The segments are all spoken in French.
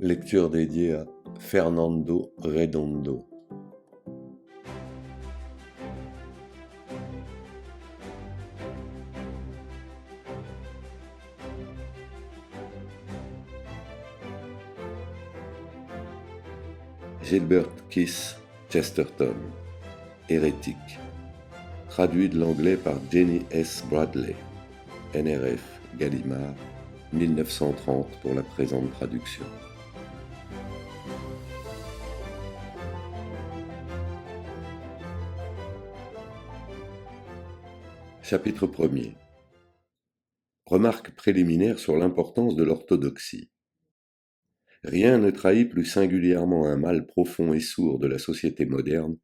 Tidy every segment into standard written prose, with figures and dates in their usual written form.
Lecture dédiée à Fernando Redondo. Gilbert Keith Chesterton, Hérétique. Traduit de l'anglais par Jenny S. Bradley, NRF, Gallimard, 1930 pour la présente traduction. Chapitre 1er. Remarque préliminaire sur l'importance de l'orthodoxie. Rien ne trahit plus singulièrement un mal profond et sourd de la société moderne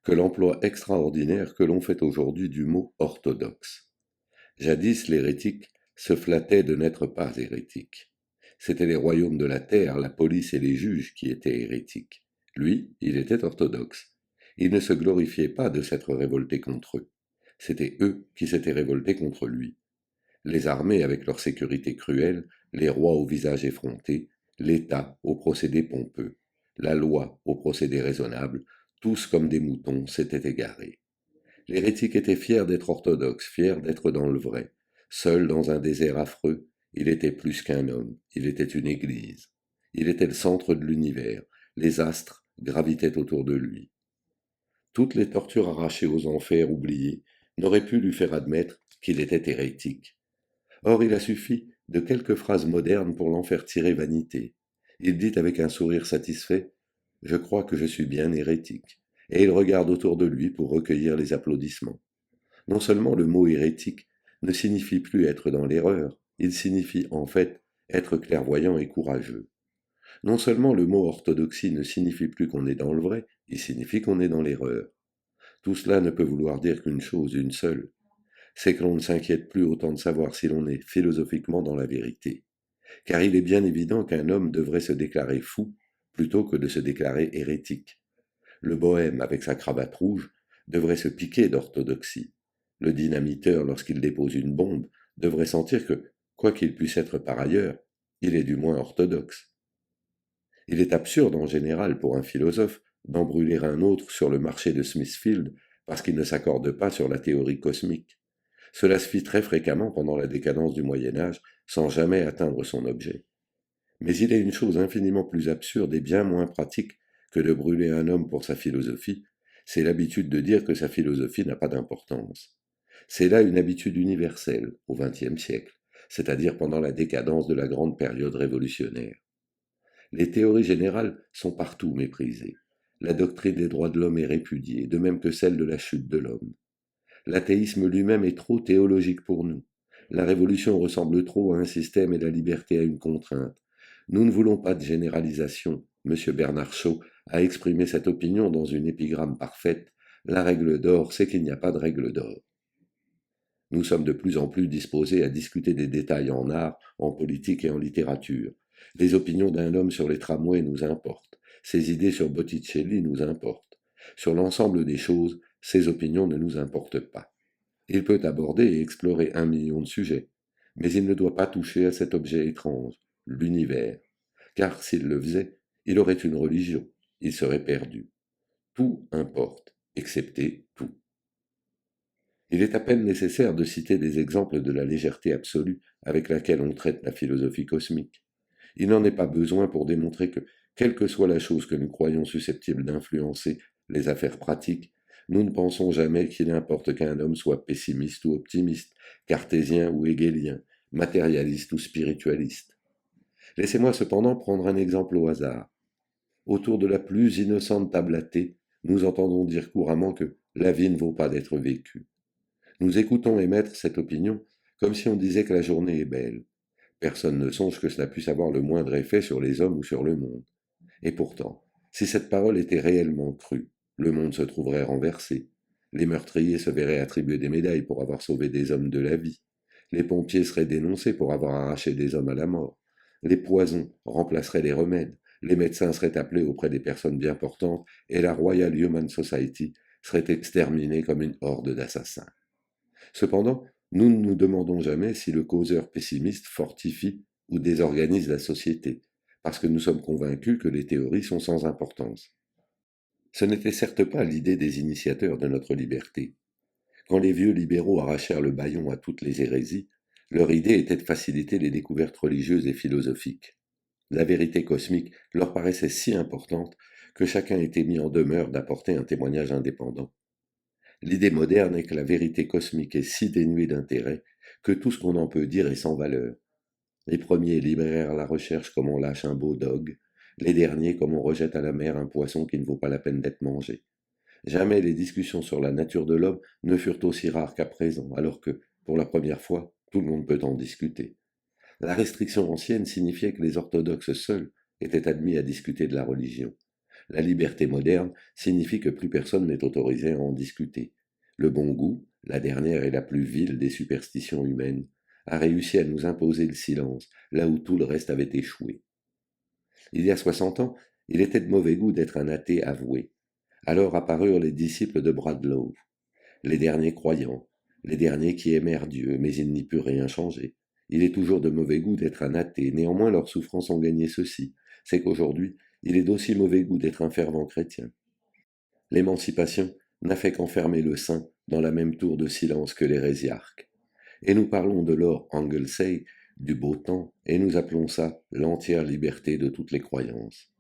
que l'emploi extraordinaire que l'on fait aujourd'hui du mot orthodoxe. Jadis, l'hérétique se flattait de n'être pas hérétique. C'étaient les royaumes de la terre, la police et les juges qui étaient hérétiques. Lui, il était orthodoxe. Il ne se glorifiait pas de s'être révolté contre eux. C'étaient eux qui s'étaient révoltés contre lui. Les armées avec leur sécurité cruelle, les rois au visage effronté, l'État aux procédés pompeux, la loi aux procédés raisonnables, tous comme des moutons s'étaient égarés. L'hérétique était fier d'être orthodoxe, fier d'être dans le vrai. Seul dans un désert affreux, il était plus qu'un homme, il était une église. Il était le centre de l'univers, les astres gravitaient autour de lui. Toutes les tortures arrachées aux enfers oubliés n'auraient pu lui faire admettre qu'il était hérétique. Or il a suffi de quelques phrases modernes pour l'en faire tirer vanité. Il dit avec un sourire satisfait « Je crois que je suis bien hérétique », et il regarde autour de lui pour recueillir les applaudissements. Non seulement le mot hérétique ne signifie plus être dans l'erreur, il signifie en fait être clairvoyant et courageux. Non seulement le mot orthodoxie ne signifie plus qu'on est dans le vrai, il signifie qu'on est dans l'erreur. Tout cela ne peut vouloir dire qu'une chose, une seule, c'est que l'on ne s'inquiète plus autant de savoir si l'on est philosophiquement dans la vérité. Car il est bien évident qu'un homme devrait se déclarer fou plutôt que de se déclarer hérétique. Le bohème, avec sa cravate rouge, devrait se piquer d'orthodoxie. Le dynamiteur, lorsqu'il dépose une bombe, devrait sentir que, quoi qu'il puisse être par ailleurs, il est du moins orthodoxe. Il est absurde en général pour un philosophe d'en brûler un autre sur le marché de Smithfield parce qu'il ne s'accorde pas sur la théorie cosmique. Cela se fit très fréquemment pendant la décadence du Moyen Âge, sans jamais atteindre son objet. Mais il est une chose infiniment plus absurde et bien moins pratique que de brûler un homme pour sa philosophie, c'est l'habitude de dire que sa philosophie n'a pas d'importance. C'est là une habitude universelle, au XXe siècle, c'est-à-dire pendant la décadence de la grande période révolutionnaire. Les théories générales sont partout méprisées. La doctrine des droits de l'homme est répudiée, de même que celle de la chute de l'homme. L'athéisme lui-même est trop théologique pour nous. La révolution ressemble trop à un système et la liberté à une contrainte. Nous ne voulons pas de généralisation. M. Bernard Shaw a exprimé cette opinion dans une épigramme parfaite. La règle d'or, c'est qu'il n'y a pas de règle d'or. Nous sommes de plus en plus disposés à discuter des détails en art, en politique et en littérature. Les opinions d'un homme sur les tramways nous importent. Ses idées sur Botticelli nous importent. Sur l'ensemble des choses, ses opinions ne nous importent pas. Il peut aborder et explorer 1 million de sujets, mais il ne doit pas toucher à cet objet étrange, l'univers, car s'il le faisait, il aurait une religion, il serait perdu. Tout importe, excepté tout. Il est à peine nécessaire de citer des exemples de la légèreté absolue avec laquelle on traite la philosophie cosmique. Il n'en est pas besoin pour démontrer que, quelle que soit la chose que nous croyons susceptible d'influencer les affaires pratiques, nous ne pensons jamais qu'il importe qu'un homme soit pessimiste ou optimiste, cartésien ou hégélien, matérialiste ou spiritualiste. Laissez-moi cependant prendre un exemple au hasard. Autour de la plus innocente table à thé, nous entendons dire couramment que la vie ne vaut pas d'être vécue. Nous écoutons émettre cette opinion comme si on disait que la journée est belle. Personne ne songe que cela puisse avoir le moindre effet sur les hommes ou sur le monde. Et pourtant, si cette parole était réellement crue, le monde se trouverait renversé. Les meurtriers se verraient attribuer des médailles pour avoir sauvé des hommes de la vie. Les pompiers seraient dénoncés pour avoir arraché des hommes à la mort. Les poisons remplaceraient les remèdes. Les médecins seraient appelés auprès des personnes bien portantes et la Royal Human Society serait exterminée comme une horde d'assassins. Cependant, nous ne nous demandons jamais si le causeur pessimiste fortifie ou désorganise la société, parce que nous sommes convaincus que les théories sont sans importance. Ce n'était certes pas l'idée des initiateurs de notre liberté. Quand les vieux libéraux arrachèrent le bâillon à toutes les hérésies, leur idée était de faciliter les découvertes religieuses et philosophiques. La vérité cosmique leur paraissait si importante que chacun était mis en demeure d'apporter un témoignage indépendant. L'idée moderne est que la vérité cosmique est si dénuée d'intérêt que tout ce qu'on en peut dire est sans valeur. Les premiers librèrent la recherche comme on lâche un beau dog, les derniers comme on rejette à la mer un poisson qui ne vaut pas la peine d'être mangé. Jamais les discussions sur la nature de l'homme ne furent aussi rares qu'à présent, alors que, pour la première fois, tout le monde peut en discuter. La restriction ancienne signifiait que les orthodoxes seuls étaient admis à discuter de la religion. La liberté moderne signifie que plus personne n'est autorisé à en discuter. Le bon goût, la dernière et la plus vile des superstitions humaines, a réussi à nous imposer le silence, là où tout le reste avait échoué. Il y a 60 ans, il était de mauvais goût d'être un athée avoué. Alors apparurent les disciples de Bradlaugh, les derniers croyants, les derniers qui aimèrent Dieu, mais il n'y put rien changer. Il est toujours de mauvais goût d'être un athée, néanmoins leurs souffrances ont gagné ceci, c'est qu'aujourd'hui, il est d'aussi mauvais goût d'être un fervent chrétien. L'émancipation n'a fait qu'enfermer le saint dans la même tour de silence que l'hérésiarque. Et nous parlons de l'or Anglesey, du beau temps, et nous appelons ça l'entière liberté de toutes les croyances.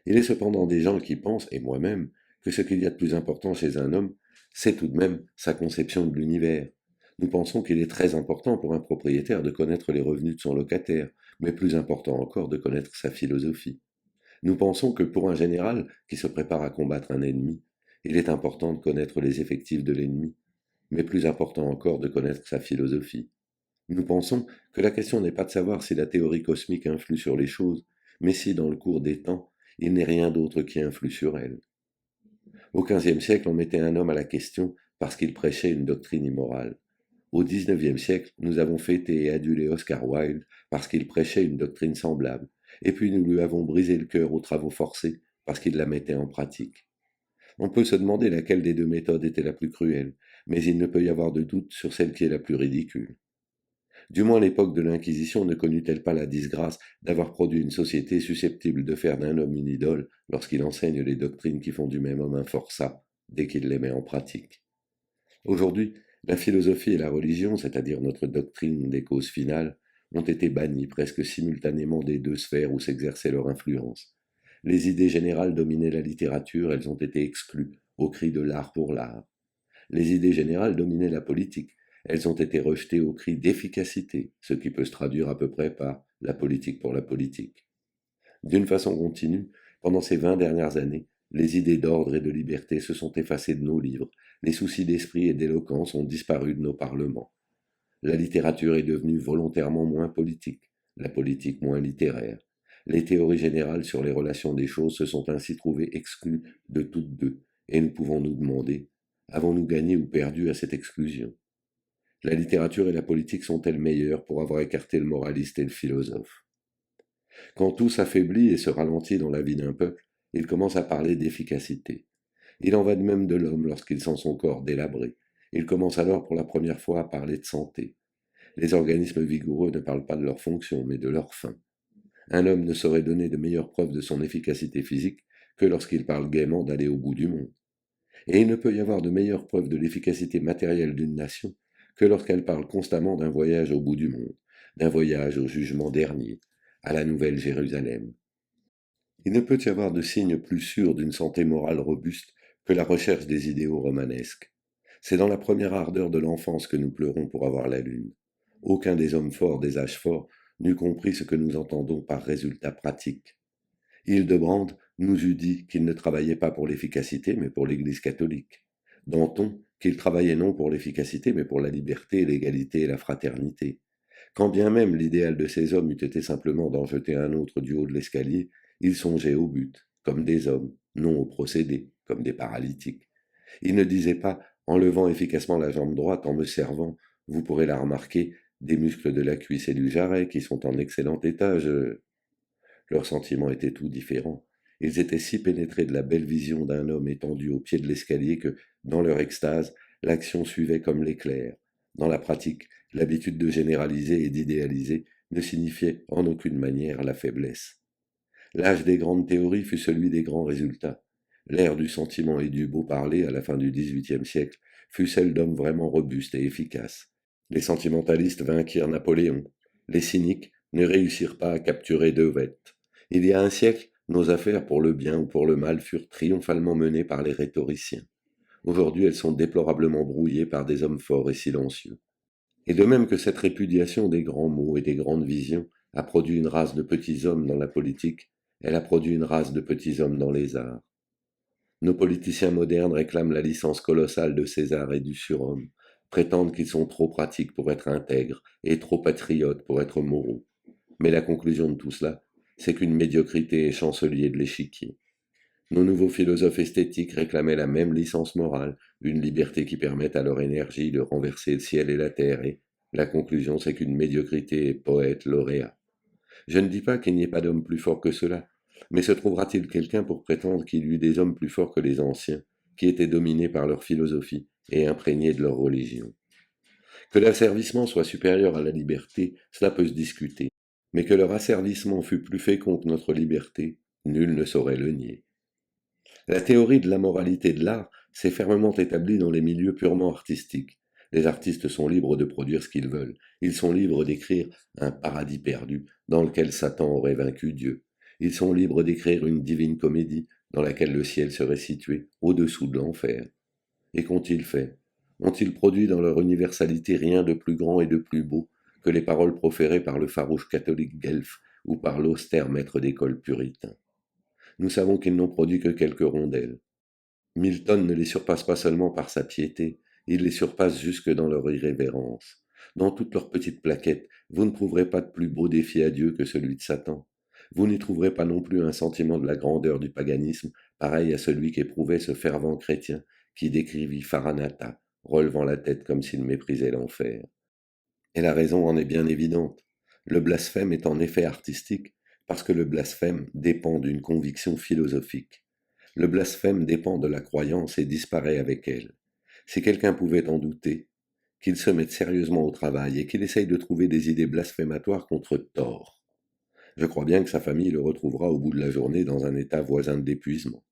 Il est cependant des gens qui pensent, et moi-même, que ce qu'il y a de plus important chez un homme, c'est tout de même sa conception de l'univers. Nous pensons qu'il est très important pour un propriétaire de connaître les revenus de son locataire, mais plus important encore de connaître sa philosophie. Nous pensons que pour un général qui se prépare à combattre un ennemi, il est important de connaître les effectifs de l'ennemi, mais plus important encore de connaître sa philosophie. Nous pensons que la question n'est pas de savoir si la théorie cosmique influe sur les choses, mais si, dans le cours des temps, il n'est rien d'autre qui influe sur elles. Au XVe siècle, on mettait un homme à la question parce qu'il prêchait une doctrine immorale. Au XIXe siècle, nous avons fêté et adulé Oscar Wilde parce qu'il prêchait une doctrine semblable, et puis nous lui avons brisé le cœur aux travaux forcés parce qu'il la mettait en pratique. On peut se demander laquelle des deux méthodes était la plus cruelle, mais il ne peut y avoir de doute sur celle qui est la plus ridicule. Du moins l'époque de l'Inquisition ne connut-elle pas la disgrâce d'avoir produit une société susceptible de faire d'un homme une idole lorsqu'il enseigne les doctrines qui font du même homme un forçat, dès qu'il les met en pratique. Aujourd'hui, la philosophie et la religion, c'est-à-dire notre doctrine des causes finales, ont été bannies presque simultanément des deux sphères où s'exerçait leur influence. Les idées générales dominaient la littérature, elles ont été exclues, au cri de l'art pour l'art. Les idées générales dominaient la politique, elles ont été rejetées au cri d'efficacité, ce qui peut se traduire à peu près par la politique pour la politique. D'une façon continue, pendant ces 20 dernières années, les idées d'ordre et de liberté se sont effacées de nos livres, les soucis d'esprit et d'éloquence ont disparu de nos parlements. La littérature est devenue volontairement moins politique, la politique moins littéraire. Les théories générales sur les relations des choses se sont ainsi trouvées exclues de toutes deux, et nous pouvons nous demander, avons-nous gagné ou perdu à cette exclusion? La littérature et la politique sont-elles meilleures pour avoir écarté le moraliste et le philosophe? Quand tout s'affaiblit et se ralentit dans la vie d'un peuple, il commence à parler d'efficacité. Il en va de même de l'homme lorsqu'il sent son corps délabré. Il commence alors pour la première fois à parler de santé. Les organismes vigoureux ne parlent pas de leur fonction, mais de leur fin. Un homme ne saurait donner de meilleures preuves de son efficacité physique que lorsqu'il parle gaiement d'aller au bout du monde. Et il ne peut y avoir de meilleures preuves de l'efficacité matérielle d'une nation que lorsqu'elle parle constamment d'un voyage au bout du monde, d'un voyage au jugement dernier, à la Nouvelle Jérusalem. Il ne peut y avoir de signe plus sûr d'une santé morale robuste que la recherche des idéaux romanesques. C'est dans la première ardeur de l'enfance que nous pleurons pour avoir la lune. Aucun des hommes forts des âges forts n'eût compris ce que nous entendons par résultat pratique. Hildebrand nous eût dit qu'il ne travaillait pas pour l'efficacité, mais pour l'Église catholique. Danton, qu'il travaillait non pour l'efficacité, mais pour la liberté, l'égalité et la fraternité. Quand bien même l'idéal de ces hommes eût été simplement d'en jeter un autre du haut de l'escalier, ils songeaient au but, comme des hommes, non au procédé, comme des paralytiques. Ils ne disaient pas, en levant efficacement la jambe droite, en me servant, vous pourrez la remarquer, des muscles de la cuisse et du jarret qui sont en excellent état, Leurs sentiments étaient tout différents. Ils étaient si pénétrés de la belle vision d'un homme étendu au pied de l'escalier que, dans leur extase, l'action suivait comme l'éclair. Dans la pratique, l'habitude de généraliser et d'idéaliser ne signifiait en aucune manière la faiblesse. L'âge des grandes théories fut celui des grands résultats. L'ère du sentiment et du beau parler à la fin du XVIIIe siècle fut celle d'hommes vraiment robustes et efficaces. Les sentimentalistes vainquirent Napoléon. Les cyniques ne réussirent pas à capturer De Wet. Il y a un siècle, nos affaires pour le bien ou pour le mal furent triomphalement menées par les rhétoriciens. Aujourd'hui, elles sont déplorablement brouillées par des hommes forts et silencieux. Et de même que cette répudiation des grands mots et des grandes visions a produit une race de petits hommes dans la politique, elle a produit une race de petits hommes dans les arts. Nos politiciens modernes réclament la licence colossale de César et du surhomme, prétendent qu'ils sont trop pratiques pour être intègres et trop patriotes pour être moraux. Mais la conclusion de tout cela, c'est qu'une médiocrité est chancelier de l'échiquier. Nos nouveaux philosophes esthétiques réclamaient la même licence morale, une liberté qui permette à leur énergie de renverser le ciel et la terre, et la conclusion, c'est qu'une médiocrité est poète lauréat. Je ne dis pas qu'il n'y ait pas d'hommes plus forts que cela, mais se trouvera-t-il quelqu'un pour prétendre qu'il y eut des hommes plus forts que les anciens, qui étaient dominés par leur philosophie et imprégnés de leur religion? Que l'asservissement soit supérieur à la liberté, cela peut se discuter, mais que leur asservissement fût plus fécond que notre liberté, nul ne saurait le nier. La théorie de la moralité de l'art s'est fermement établie dans les milieux purement artistiques. Les artistes sont libres de produire ce qu'ils veulent. Ils sont libres d'écrire un paradis perdu dans lequel Satan aurait vaincu Dieu. Ils sont libres d'écrire une divine comédie dans laquelle le ciel serait situé au-dessous de l'enfer. Et qu'ont-ils fait? Ont-ils produit dans leur universalité rien de plus grand et de plus beau que les paroles proférées par le farouche catholique guelfe ou par l'austère maître d'école puritain? Nous savons qu'ils n'ont produit que quelques rondelles. Milton ne les surpasse pas seulement par sa piété, il les surpasse jusque dans leur irrévérence. Dans toutes leurs petites plaquettes, vous ne trouverez pas de plus beau défi à Dieu que celui de Satan. Vous n'y trouverez pas non plus un sentiment de la grandeur du paganisme, pareil à celui qu'éprouvait ce fervent chrétien qui décrivit Faranata, relevant la tête comme s'il méprisait l'enfer. Et la raison en est bien évidente. Le blasphème est en effet artistique, parce que le blasphème dépend d'une conviction philosophique. Le blasphème dépend de la croyance et disparaît avec elle. Si quelqu'un pouvait en douter, qu'il se mette sérieusement au travail et qu'il essaye de trouver des idées blasphématoires contre Thor. Je crois bien que sa famille le retrouvera au bout de la journée dans un état voisin d'épuisement.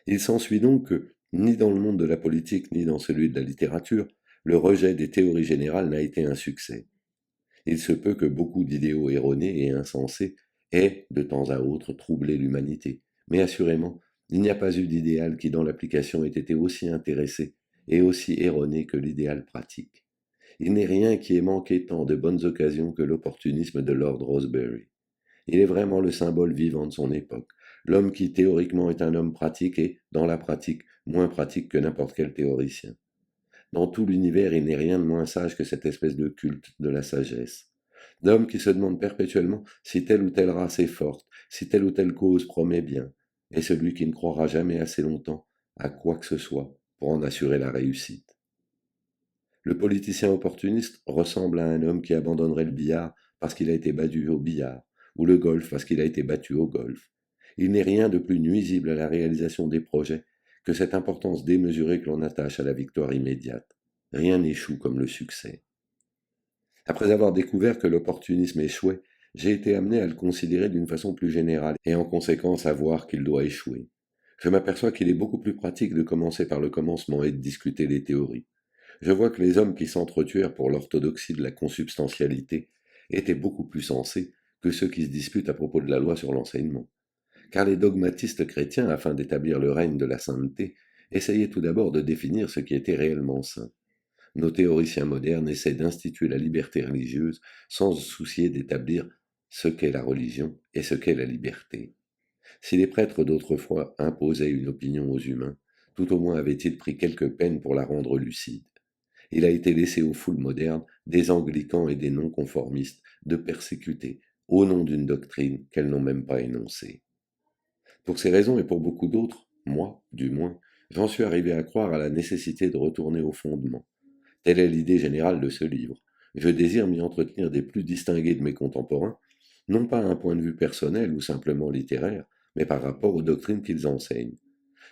Il s'ensuit donc que, ni dans le monde de la politique ni dans celui de la littérature, le rejet des théories générales n'a été un succès. Il se peut que beaucoup d'idéaux erronés et insensés aient, de temps à autre, troublé l'humanité, mais assurément, il n'y a pas eu d'idéal qui, dans l'application, ait été aussi intéressé et aussi erroné que l'idéal pratique. Il n'est rien qui ait manqué tant de bonnes occasions que l'opportunisme de Lord Rosebery. Il est vraiment le symbole vivant de son époque, l'homme qui théoriquement est un homme pratique et, dans la pratique, moins pratique que n'importe quel théoricien. Dans tout l'univers, il n'est rien de moins sage que cette espèce de culte de la sagesse. D'hommes qui se demandent perpétuellement si telle ou telle race est forte, si telle ou telle cause promet bien, et celui qui ne croira jamais assez longtemps à quoi que ce soit pour en assurer la réussite. Le politicien opportuniste ressemble à un homme qui abandonnerait le billard parce qu'il a été battu au billard, ou le golf parce qu'il a été battu au golf. Il n'est rien de plus nuisible à la réalisation des projets que cette importance démesurée que l'on attache à la victoire immédiate. Rien n'échoue comme le succès. Après avoir découvert que l'opportunisme échouait, j'ai été amené à le considérer d'une façon plus générale et en conséquence à voir qu'il doit échouer. Je m'aperçois qu'il est beaucoup plus pratique de commencer par le commencement et de discuter des théories. Je vois que les hommes qui s'entretuèrent pour l'orthodoxie de la consubstantialité étaient beaucoup plus sensés que ceux qui se disputent à propos de la loi sur l'enseignement. Car les dogmatistes chrétiens, afin d'établir le règne de la sainteté, essayaient tout d'abord de définir ce qui était réellement saint. Nos théoriciens modernes essaient d'instituer la liberté religieuse sans se soucier d'établir ce qu'est la religion et ce qu'est la liberté. Si les prêtres d'autrefois imposaient une opinion aux humains, tout au moins avaient-ils pris quelque peine pour la rendre lucide. Il a été laissé aux foules modernes, des anglicans et des non-conformistes, de persécuter, au nom d'une doctrine qu'elles n'ont même pas énoncée. Pour ces raisons et pour beaucoup d'autres, moi, du moins, j'en suis arrivé à croire à la nécessité de retourner au fondement. Telle est l'idée générale de ce livre. Je désire m'y entretenir des plus distingués de mes contemporains, non pas à un point de vue personnel ou simplement littéraire, mais par rapport aux doctrines qu'ils enseignent.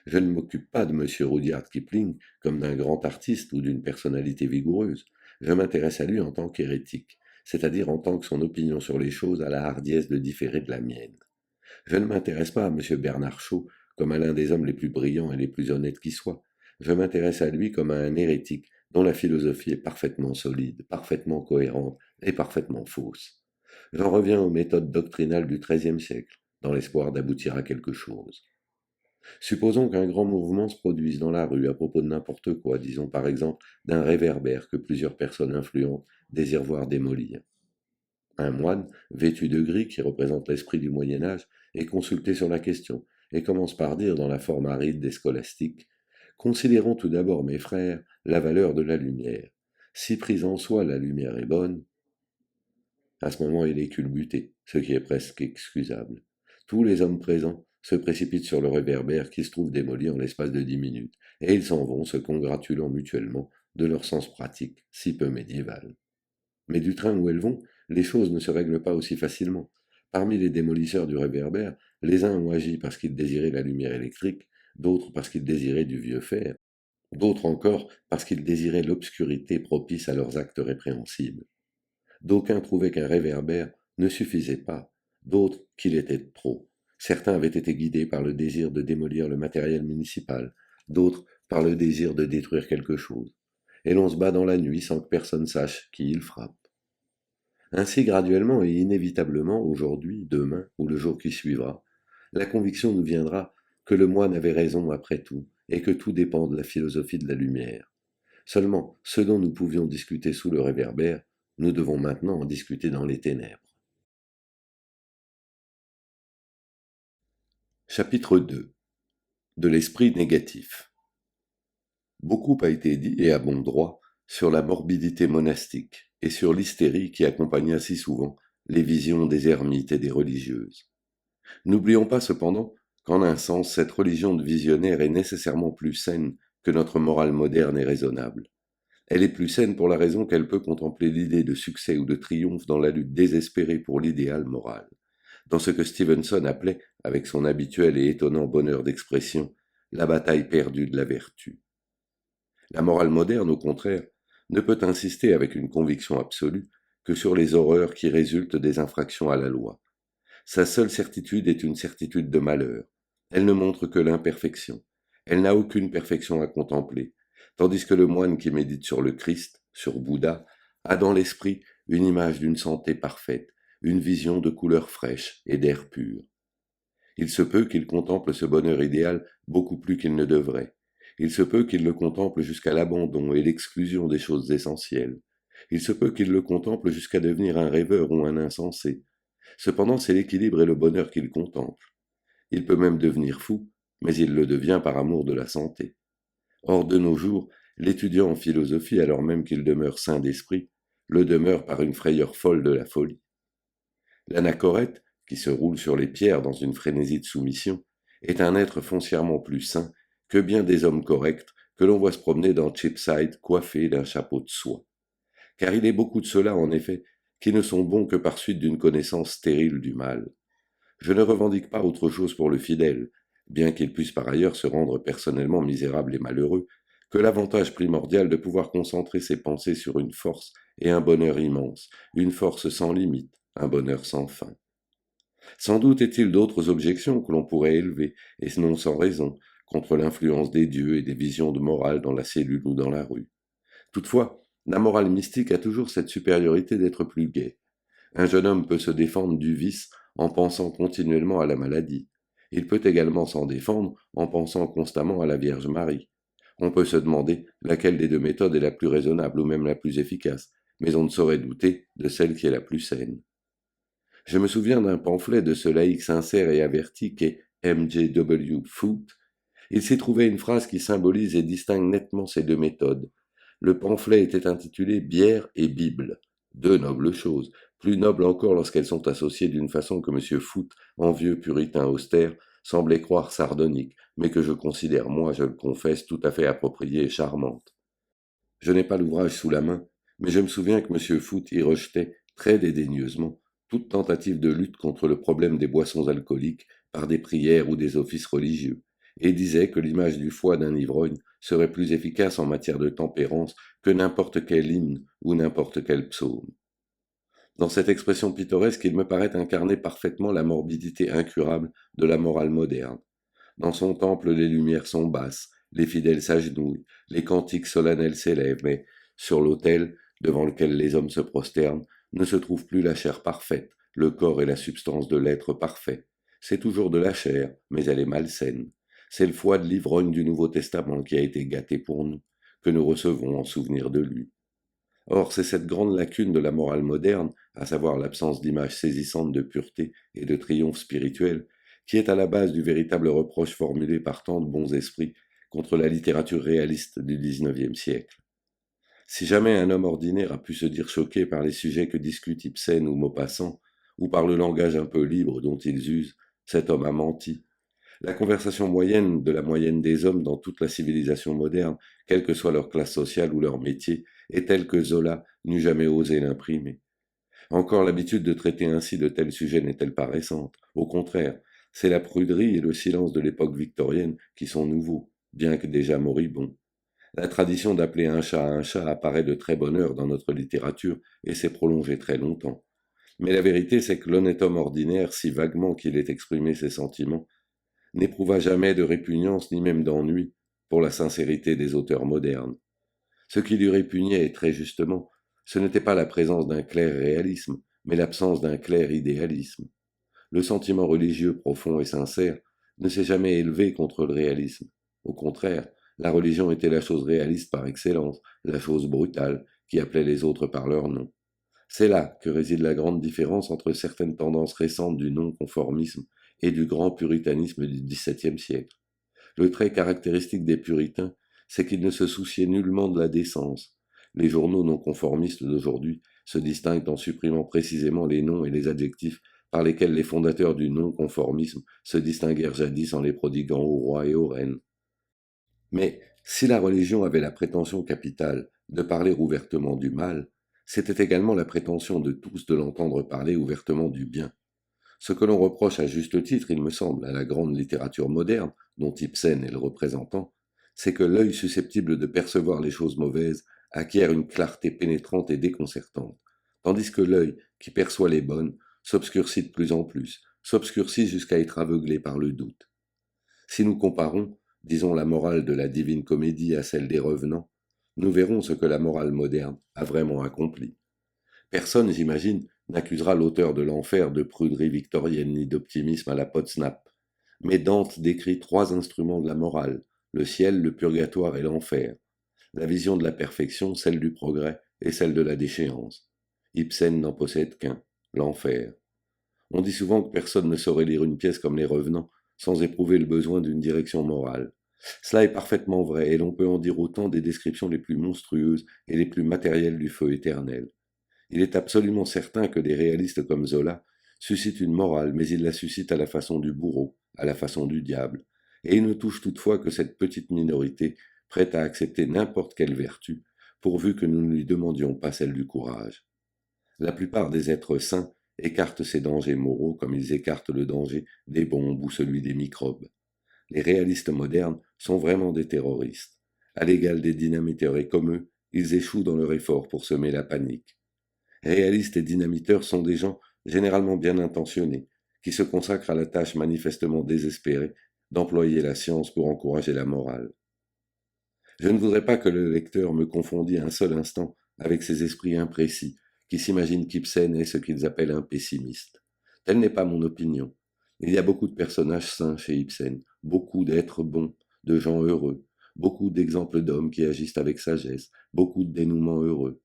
Je ne m'occupe pas de M. Rudyard Kipling comme d'un grand artiste ou d'une personnalité vigoureuse. Je m'intéresse à lui en tant qu'hérétique, c'est-à-dire en tant que son opinion sur les choses a la hardiesse de différer de la mienne. Je ne m'intéresse pas à M. Bernard Shaw comme à l'un des hommes les plus brillants et les plus honnêtes qui soient. Je m'intéresse à lui comme à un hérétique dont la philosophie est parfaitement solide, parfaitement cohérente et parfaitement fausse. J'en reviens aux méthodes doctrinales du XIIIe siècle, dans l'espoir d'aboutir à quelque chose. Supposons qu'un grand mouvement se produise dans la rue à propos de n'importe quoi, disons par exemple d'un réverbère que plusieurs personnes influentes désirent voir démolir. Un moine, vêtu de gris qui représente l'esprit du Moyen Âge, est consulté sur la question, et commence par dire dans la forme aride des scolastiques: Considérons tout d'abord, mes frères, la valeur de la lumière. Si prise en soi, la lumière est bonne. À ce moment, il est culbuté, ce qui est presque excusable. Tous les hommes présents se précipitent sur le réverbère qui se trouve démoli en l'espace de 10 minutes, et ils s'en vont se congratulant mutuellement de leur sens pratique, si peu médiéval. Mais du train où elles vont, les choses ne se règlent pas aussi facilement. Parmi les démolisseurs du réverbère, les uns ont agi parce qu'ils désiraient la lumière électrique, d'autres parce qu'ils désiraient du vieux fer, d'autres encore parce qu'ils désiraient l'obscurité propice à leurs actes répréhensibles. D'aucuns trouvaient qu'un réverbère ne suffisait pas, d'autres qu'il était trop. Certains avaient été guidés par le désir de démolir le matériel municipal, d'autres par le désir de détruire quelque chose. Et l'on se bat dans la nuit sans que personne sache qui il frappe. Ainsi, graduellement et inévitablement, aujourd'hui, demain ou le jour qui suivra, la conviction nous viendra que le moine avait raison après tout, et que tout dépend de la philosophie de la lumière. Seulement, ce dont nous pouvions discuter sous le réverbère, nous devons maintenant en discuter dans les ténèbres. Chapitre 2. De l'esprit négatif. Beaucoup a été dit, et à bon droit, sur la morbidité monastique et sur l'hystérie qui accompagna si souvent les visions des ermites et des religieuses. N'oublions pas cependant qu'en un sens, cette religion de visionnaire est nécessairement plus saine que notre morale moderne et raisonnable. Elle est plus saine pour la raison qu'elle peut contempler l'idée de succès ou de triomphe dans la lutte désespérée pour l'idéal moral, dans ce que Stevenson appelait, avec son habituel et étonnant bonheur d'expression, la bataille perdue de la vertu. La morale moderne, au contraire, ne peut insister avec une conviction absolue que sur les horreurs qui résultent des infractions à la loi. Sa seule certitude est une certitude de malheur. Elle ne montre que l'imperfection. Elle n'a aucune perfection à contempler, tandis que le moine qui médite sur le Christ, sur Bouddha, a dans l'esprit une image d'une santé parfaite, une vision de couleurs fraîches et d'air pur. Il se peut qu'il contemple ce bonheur idéal beaucoup plus qu'il ne devrait. Il se peut qu'il le contemple jusqu'à l'abandon et l'exclusion des choses essentielles. Il se peut qu'il le contemple jusqu'à devenir un rêveur ou un insensé. Cependant, c'est l'équilibre et le bonheur qu'il contemple. Il peut même devenir fou, mais il le devient par amour de la santé. Or, de nos jours, l'étudiant en philosophie, alors même qu'il demeure sain d'esprit, le demeure par une frayeur folle de la folie. L'anachorète, qui se roule sur les pierres dans une frénésie de soumission, est un être foncièrement plus sain que bien des hommes corrects que l'on voit se promener dans Cheapside coiffés d'un chapeau de soie. Car il est beaucoup de ceux-là, en effet, qui ne sont bons que par suite d'une connaissance stérile du mal. Je ne revendique pas autre chose pour le fidèle, bien qu'il puisse par ailleurs se rendre personnellement misérable et malheureux, que l'avantage primordial de pouvoir concentrer ses pensées sur une force et un bonheur immense, une force sans limite, un bonheur sans fin. Sans doute est-il d'autres objections que l'on pourrait élever, et non sans raison, contre l'influence des dieux et des visions de morale dans la cellule ou dans la rue. Toutefois, la morale mystique a toujours cette supériorité d'être plus gaie. Un jeune homme peut se défendre du vice en pensant continuellement à la maladie. Il peut également s'en défendre en pensant constamment à la Vierge Marie. On peut se demander laquelle des deux méthodes est la plus raisonnable ou même la plus efficace, mais on ne saurait douter de celle qui est la plus saine. Je me souviens d'un pamphlet de ce laïc sincère et averti qu'est M.J.W. Foote. Il s'y trouvait une phrase qui symbolise et distingue nettement ces deux méthodes. Le pamphlet était intitulé Bière et Bible, deux nobles choses, plus nobles encore lorsqu'elles sont associées d'une façon que M. Foote, en vieux puritain austère, semblait croire sardonique, mais que je considère, moi, je le confesse, tout à fait appropriée et charmante. Je n'ai pas l'ouvrage sous la main, mais je me souviens que M. Foote y rejetait, très dédaigneusement, toute tentative de lutte contre le problème des boissons alcooliques par des prières ou des offices religieux, et disait que l'image du foie d'un ivrogne serait plus efficace en matière de tempérance que n'importe quel hymne ou n'importe quel psaume. Dans cette expression pittoresque, il me paraît incarner parfaitement la morbidité incurable de la morale moderne. Dans son temple, les lumières sont basses, les fidèles s'agenouillent, les cantiques solennels s'élèvent, mais sur l'autel, devant lequel les hommes se prosternent, ne se trouve plus la chair parfaite, le corps et la substance de l'être parfait. C'est toujours de la chair, mais elle est malsaine. C'est le foie de l'ivrogne du Nouveau Testament qui a été gâté pour nous, que nous recevons en souvenir de lui. Or, c'est cette grande lacune de la morale moderne, à savoir l'absence d'images saisissantes de pureté et de triomphe spirituel, qui est à la base du véritable reproche formulé par tant de bons esprits contre la littérature réaliste du XIXe siècle. Si jamais un homme ordinaire a pu se dire choqué par les sujets que discutent Ibsen ou Maupassant, ou par le langage un peu libre dont ils usent, cet homme a menti. La conversation moyenne de la moyenne des hommes dans toute la civilisation moderne, quelle que soit leur classe sociale ou leur métier, est telle que Zola n'eût jamais osé l'imprimer. Encore l'habitude de traiter ainsi de tels sujets n'est-elle pas récente. Au contraire, c'est la pruderie et le silence de l'époque victorienne qui sont nouveaux, bien que déjà moribonds. La tradition d'appeler un chat apparaît de très bonne heure dans notre littérature et s'est prolongée très longtemps. Mais la vérité, c'est que l'honnête homme ordinaire, si vaguement qu'il ait exprimé ses sentiments, n'éprouva jamais de répugnance ni même d'ennui pour la sincérité des auteurs modernes. Ce qui lui répugnait, très justement, ce n'était pas la présence d'un clair réalisme, mais l'absence d'un clair idéalisme. Le sentiment religieux profond et sincère ne s'est jamais élevé contre le réalisme. Au contraire, la religion était la chose réaliste par excellence, la chose brutale, qui appelait les autres par leur nom. C'est là que réside la grande différence entre certaines tendances récentes du non-conformisme et du grand puritanisme du XVIIe siècle. Le trait caractéristique des puritains, c'est qu'ils ne se souciaient nullement de la décence. Les journaux non-conformistes d'aujourd'hui se distinguent en supprimant précisément les noms et les adjectifs par lesquels les fondateurs du non-conformisme se distinguèrent jadis en les prodiguant aux rois et aux reines. Mais si la religion avait la prétention capitale de parler ouvertement du mal, c'était également la prétention de tous de l'entendre parler ouvertement du bien. Ce que l'on reproche à juste titre, il me semble, à la grande littérature moderne, dont Ibsen est le représentant, c'est que l'œil susceptible de percevoir les choses mauvaises acquiert une clarté pénétrante et déconcertante, tandis que l'œil qui perçoit les bonnes s'obscurcit de plus en plus, s'obscurcit jusqu'à être aveuglé par le doute. Si nous comparons, disons, la morale de la divine comédie à celle des revenants, nous verrons ce que la morale moderne a vraiment accompli. Personne, j'imagine, n'accusera l'auteur de l'enfer de pruderie victorienne ni d'optimisme à la Potsnap. Mais Dante décrit trois instruments de la morale, le ciel, le purgatoire et l'enfer. La vision de la perfection, celle du progrès et celle de la déchéance. Ibsen n'en possède qu'un, l'enfer. On dit souvent que personne ne saurait lire une pièce comme Les Revenants sans éprouver le besoin d'une direction morale. Cela est parfaitement vrai, et l'on peut en dire autant des descriptions les plus monstrueuses et les plus matérielles du feu éternel. Il est absolument certain que des réalistes comme Zola suscitent une morale, mais ils la suscitent à la façon du bourreau, à la façon du diable, et ils ne touchent toutefois que cette petite minorité prête à accepter n'importe quelle vertu, pourvu que nous ne lui demandions pas celle du courage. La plupart des êtres sains écartent ces dangers moraux comme ils écartent le danger des bombes ou celui des microbes. Les réalistes modernes sont vraiment des terroristes. À l'égal des dynamiteurs et comme eux, ils échouent dans leur effort pour semer la panique. Réalistes et dynamiteurs sont des gens généralement bien intentionnés, qui se consacrent à la tâche manifestement désespérée d'employer la science pour encourager la morale. Je ne voudrais pas que le lecteur me confondît un seul instant avec ces esprits imprécis qui s'imaginent qu'Ibsen est ce qu'ils appellent un pessimiste. Telle n'est pas mon opinion. Il y a beaucoup de personnages sains chez Ibsen, beaucoup d'êtres bons, de gens heureux, beaucoup d'exemples d'hommes qui agissent avec sagesse, beaucoup de dénouements heureux.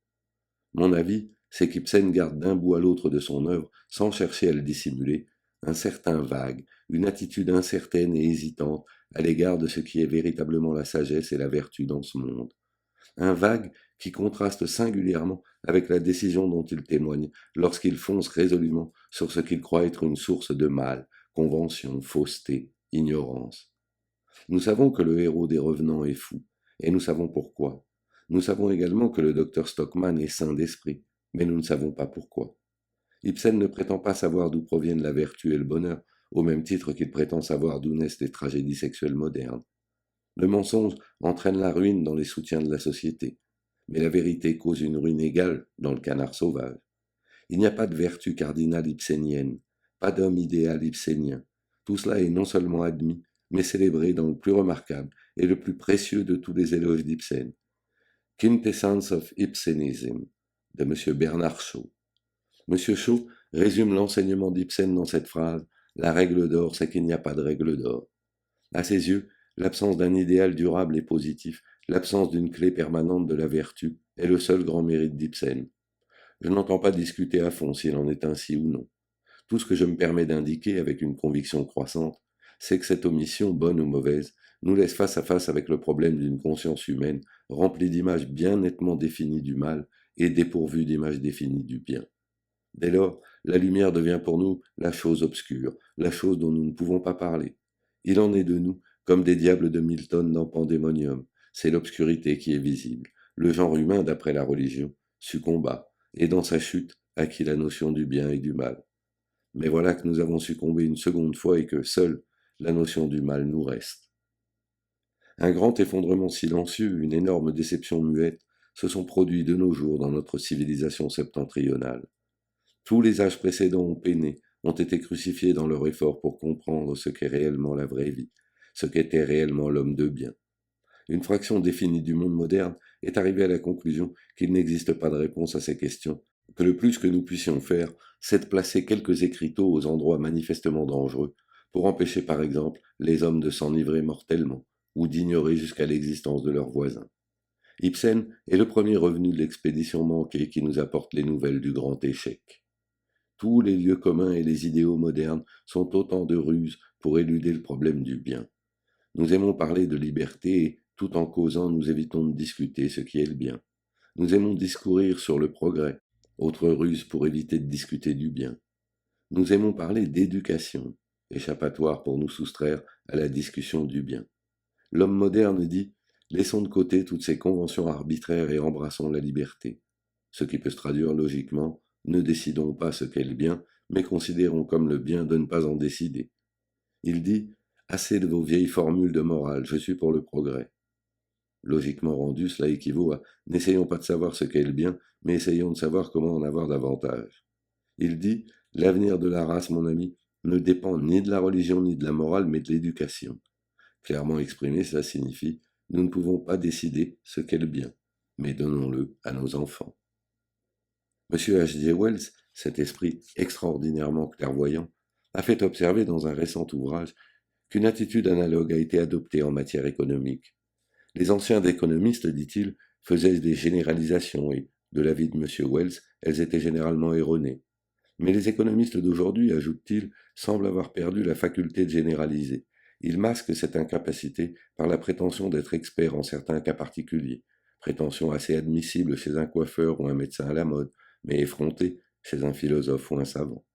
Mon avis, c'est qu'Ibsen garde d'un bout à l'autre de son œuvre, sans chercher à le dissimuler, un certain vague, une attitude incertaine et hésitante à l'égard de ce qui est véritablement la sagesse et la vertu dans ce monde. Un vague qui contraste singulièrement avec la décision dont il témoigne lorsqu'il fonce résolument sur ce qu'il croit être une source de mal, convention, fausseté, ignorance. Nous savons que le héros des Revenants est fou, et nous savons pourquoi. Nous savons également que le docteur Stockman est saint d'esprit, mais nous ne savons pas pourquoi. Ibsen ne prétend pas savoir d'où proviennent la vertu et le bonheur, au même titre qu'il prétend savoir d'où naissent les tragédies sexuelles modernes. Le mensonge entraîne la ruine dans les soutiens de la société, mais la vérité cause une ruine égale dans le canard sauvage. Il n'y a pas de vertu cardinale ibsénienne, pas d'homme idéal ibsénien. Tout cela est non seulement admis, mais célébré dans le plus remarquable et le plus précieux de tous les éloges d'Ibsen. Quintessence of Ibsenism, de M. Bernard Shaw. M. Shaw résume l'enseignement d'Ibsen dans cette phrase: la règle d'or, c'est qu'il n'y a pas de règle d'or. À ses yeux, l'absence d'un idéal durable et positif, l'absence d'une clé permanente de la vertu, est le seul grand mérite d'Ibsen. Je n'entends pas discuter à fond s'il en est ainsi ou non. Tout ce que je me permets d'indiquer avec une conviction croissante, c'est que cette omission, bonne ou mauvaise, nous laisse face à face avec le problème d'une conscience humaine remplie d'images bien nettement définies du mal et dépourvues d'images définies du bien. Dès lors, la lumière devient pour nous la chose obscure, la chose dont nous ne pouvons pas parler. Il en est de nous, comme des diables de Milton dans Pandémonium. C'est l'obscurité qui est visible. Le genre humain, d'après la religion, succomba, et dans sa chute, acquit la notion du bien et du mal. Mais voilà que nous avons succombé une seconde fois et que seule la notion du mal nous reste. Un grand effondrement silencieux, une énorme déception muette, se sont produits de nos jours dans notre civilisation septentrionale. Tous les âges précédents ont peiné, ont été crucifiés dans leur effort pour comprendre ce qu'est réellement la vraie vie, ce qu'était réellement l'homme de bien. Une fraction définie du monde moderne est arrivée à la conclusion qu'il n'existe pas de réponse à ces questions, que le plus que nous puissions faire, c'est de placer quelques écriteaux aux endroits manifestement dangereux, pour empêcher par exemple les hommes de s'enivrer mortellement, ou d'ignorer jusqu'à l'existence de leurs voisins. Ibsen est le premier revenu de l'expédition manquée qui nous apporte les nouvelles du grand échec. Tous les lieux communs et les idéaux modernes sont autant de ruses pour éluder le problème du bien. Nous aimons parler de liberté et, tout en causant, nous évitons de discuter ce qui est le bien. Nous aimons discourir sur le progrès, autre ruse pour éviter de discuter du bien. Nous aimons parler d'éducation, échappatoire pour nous soustraire à la discussion du bien. L'homme moderne dit: laissons de côté toutes ces conventions arbitraires et embrassons la liberté. Ce qui peut se traduire logiquement: ne décidons pas ce qu'est le bien, mais considérons comme le bien de ne pas en décider. Il dit: assez de vos vieilles formules de morale, je suis pour le progrès. Logiquement rendu, cela équivaut à: n'essayons pas de savoir ce qu'est le bien, mais essayons de savoir comment en avoir davantage. Il dit: l'avenir de la race, mon ami, ne dépend ni de la religion ni de la morale, mais de l'éducation. Clairement exprimé, cela signifie: nous ne pouvons pas décider ce qu'est le bien, mais donnons-le à nos enfants. M. H. G. Wells, cet esprit extraordinairement clairvoyant, a fait observer dans un récent ouvrage qu'une attitude analogue a été adoptée en matière économique. Les anciens économistes, dit-il, faisaient des généralisations et, de l'avis de M. Wells, elles étaient généralement erronées. Mais les économistes d'aujourd'hui, ajoute-t-il, semblent avoir perdu la faculté de généraliser. Ils masquent cette incapacité par la prétention d'être experts en certains cas particuliers, prétention assez admissible chez un coiffeur ou un médecin à la mode, mais effrontée chez un philosophe ou un savant.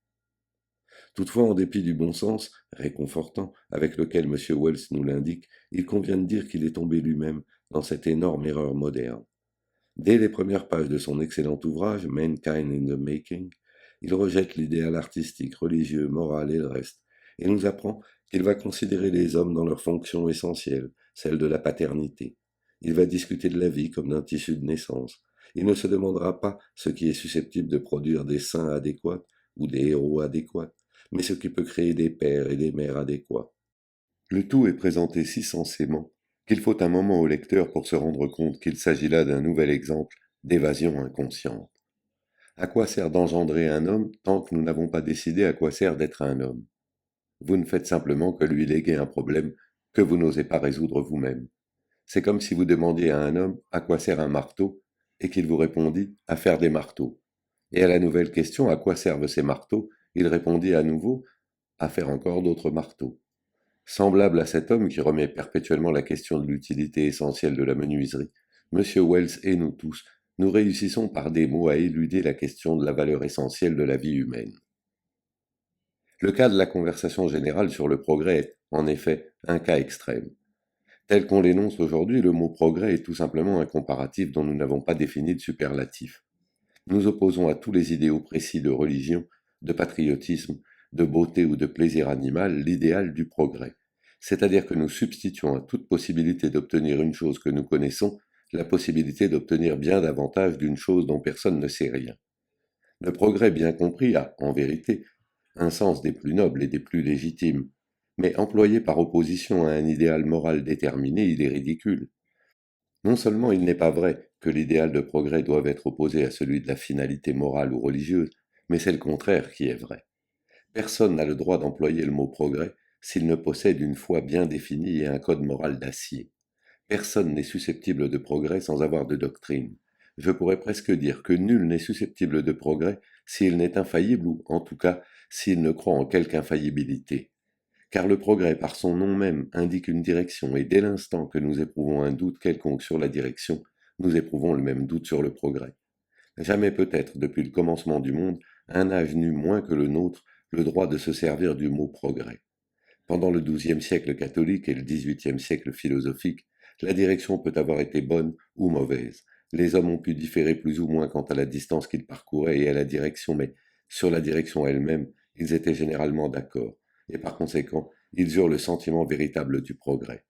Toutefois, en dépit du bon sens, réconfortant, avec lequel M. Wells nous l'indique, il convient de dire qu'il est tombé lui-même dans cette énorme erreur moderne. Dès les premières pages de son excellent ouvrage, Mankind in the Making, il rejette l'idéal artistique, religieux, moral et le reste, et nous apprend qu'il va considérer les hommes dans leur fonction essentielle, celle de la paternité. Il va discuter de la vie comme d'un tissu de naissance. Il ne se demandera pas ce qui est susceptible de produire des saints adéquats ou des héros adéquats, mais ce qui peut créer des pères et des mères adéquats. Le tout est présenté si sensément qu'il faut un moment au lecteur pour se rendre compte qu'il s'agit là d'un nouvel exemple d'évasion inconsciente. À quoi sert d'engendrer un homme tant que nous n'avons pas décidé à quoi sert d'être un homme? Vous ne faites simplement que lui léguer un problème que vous n'osez pas résoudre vous-même. C'est comme si vous demandiez à un homme à quoi sert un marteau et qu'il vous répondit à faire des marteaux. Et à la nouvelle question à quoi servent ces marteaux, il répondit à nouveau à faire encore d'autres marteaux. Semblable à cet homme qui remet perpétuellement la question de l'utilité essentielle de la menuiserie, M. Wells et nous tous, nous réussissons par des mots à éluder la question de la valeur essentielle de la vie humaine. Le cas de la conversation générale sur le progrès est, en effet, un cas extrême. Tel qu'on l'énonce aujourd'hui, le mot progrès est tout simplement un comparatif dont nous n'avons pas défini de superlatif. Nous opposons à tous les idéaux précis de religion, de patriotisme, de beauté ou de plaisir animal l'idéal du progrès, c'est-à-dire que nous substituons à toute possibilité d'obtenir une chose que nous connaissons la possibilité d'obtenir bien davantage d'une chose dont personne ne sait rien. Le progrès bien compris a, en vérité, un sens des plus nobles et des plus légitimes, mais employé par opposition à un idéal moral déterminé, il est ridicule. Non seulement il n'est pas vrai que l'idéal de progrès doive être opposé à celui de la finalité morale ou religieuse, mais c'est le contraire qui est vrai. Personne n'a le droit d'employer le mot progrès s'il ne possède une foi bien définie et un code moral d'acier. Personne n'est susceptible de progrès sans avoir de doctrine. Je pourrais presque dire que nul n'est susceptible de progrès s'il n'est infaillible ou, en tout cas, s'il ne croit en quelque infaillibilité. Car le progrès, par son nom même, indique une direction, et dès l'instant que nous éprouvons un doute quelconque sur la direction, nous éprouvons le même doute sur le progrès. Jamais peut-être, depuis le commencement du monde, un âge n'eut moins que le nôtre le droit de se servir du mot progrès. Pendant le XIIe siècle catholique et le XVIIIe siècle philosophique, la direction peut avoir été bonne ou mauvaise. Les hommes ont pu différer plus ou moins quant à la distance qu'ils parcouraient et à la direction, mais sur la direction elle-même, ils étaient généralement d'accord, et par conséquent, ils eurent le sentiment véritable du progrès.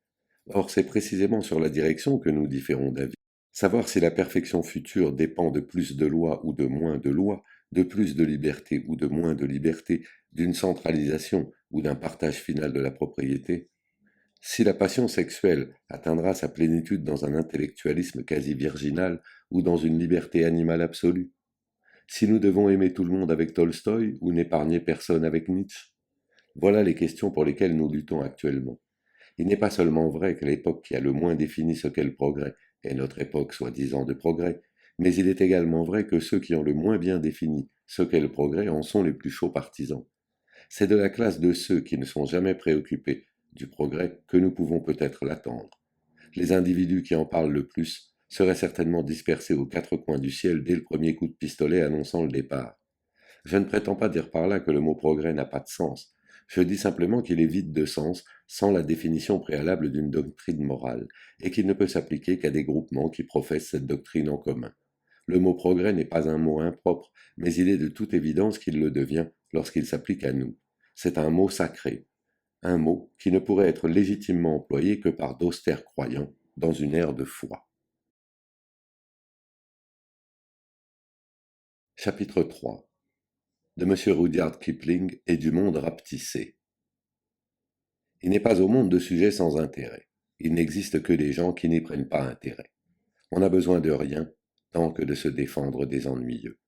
Or, c'est précisément sur la direction que nous différons d'avis. Savoir si la perfection future dépend de plus de lois ou de moins de lois, de plus de liberté ou de moins de liberté, d'une centralisation ou d'un partage final de la propriété, si la passion sexuelle atteindra sa plénitude dans un intellectualisme quasi virginal ou dans une liberté animale absolue, si nous devons aimer tout le monde avec Tolstoï ou n'épargner personne avec Nietzsche, voilà les questions pour lesquelles nous luttons actuellement. Il n'est pas seulement vrai que l'époque qui a le moins défini ce qu'est le progrès est notre époque soi-disant de progrès, mais il est également vrai que ceux qui ont le moins bien défini ce qu'est le progrès en sont les plus chauds partisans. C'est de la classe de ceux qui ne sont jamais préoccupés du progrès que nous pouvons peut-être l'attendre. Les individus qui en parlent le plus seraient certainement dispersés aux quatre coins du ciel dès le premier coup de pistolet annonçant le départ. Je ne prétends pas dire par là que le mot progrès n'a pas de sens. Je dis simplement qu'il est vide de sens sans la définition préalable d'une doctrine morale, et qu'il ne peut s'appliquer qu'à des groupements qui professent cette doctrine en commun. Le mot progrès n'est pas un mot impropre, mais il est de toute évidence qu'il le devient lorsqu'il s'applique à nous. C'est un mot sacré, un mot qui ne pourrait être légitimement employé que par d'austères croyants dans une ère de foi. Chapitre 3 de M. Rudyard Kipling et du monde rapetissé. Il n'est pas au monde de sujets sans intérêt. Il n'existe que des gens qui n'y prennent pas intérêt. On n'a besoin de rien, tant que de se défendre des ennuyeux.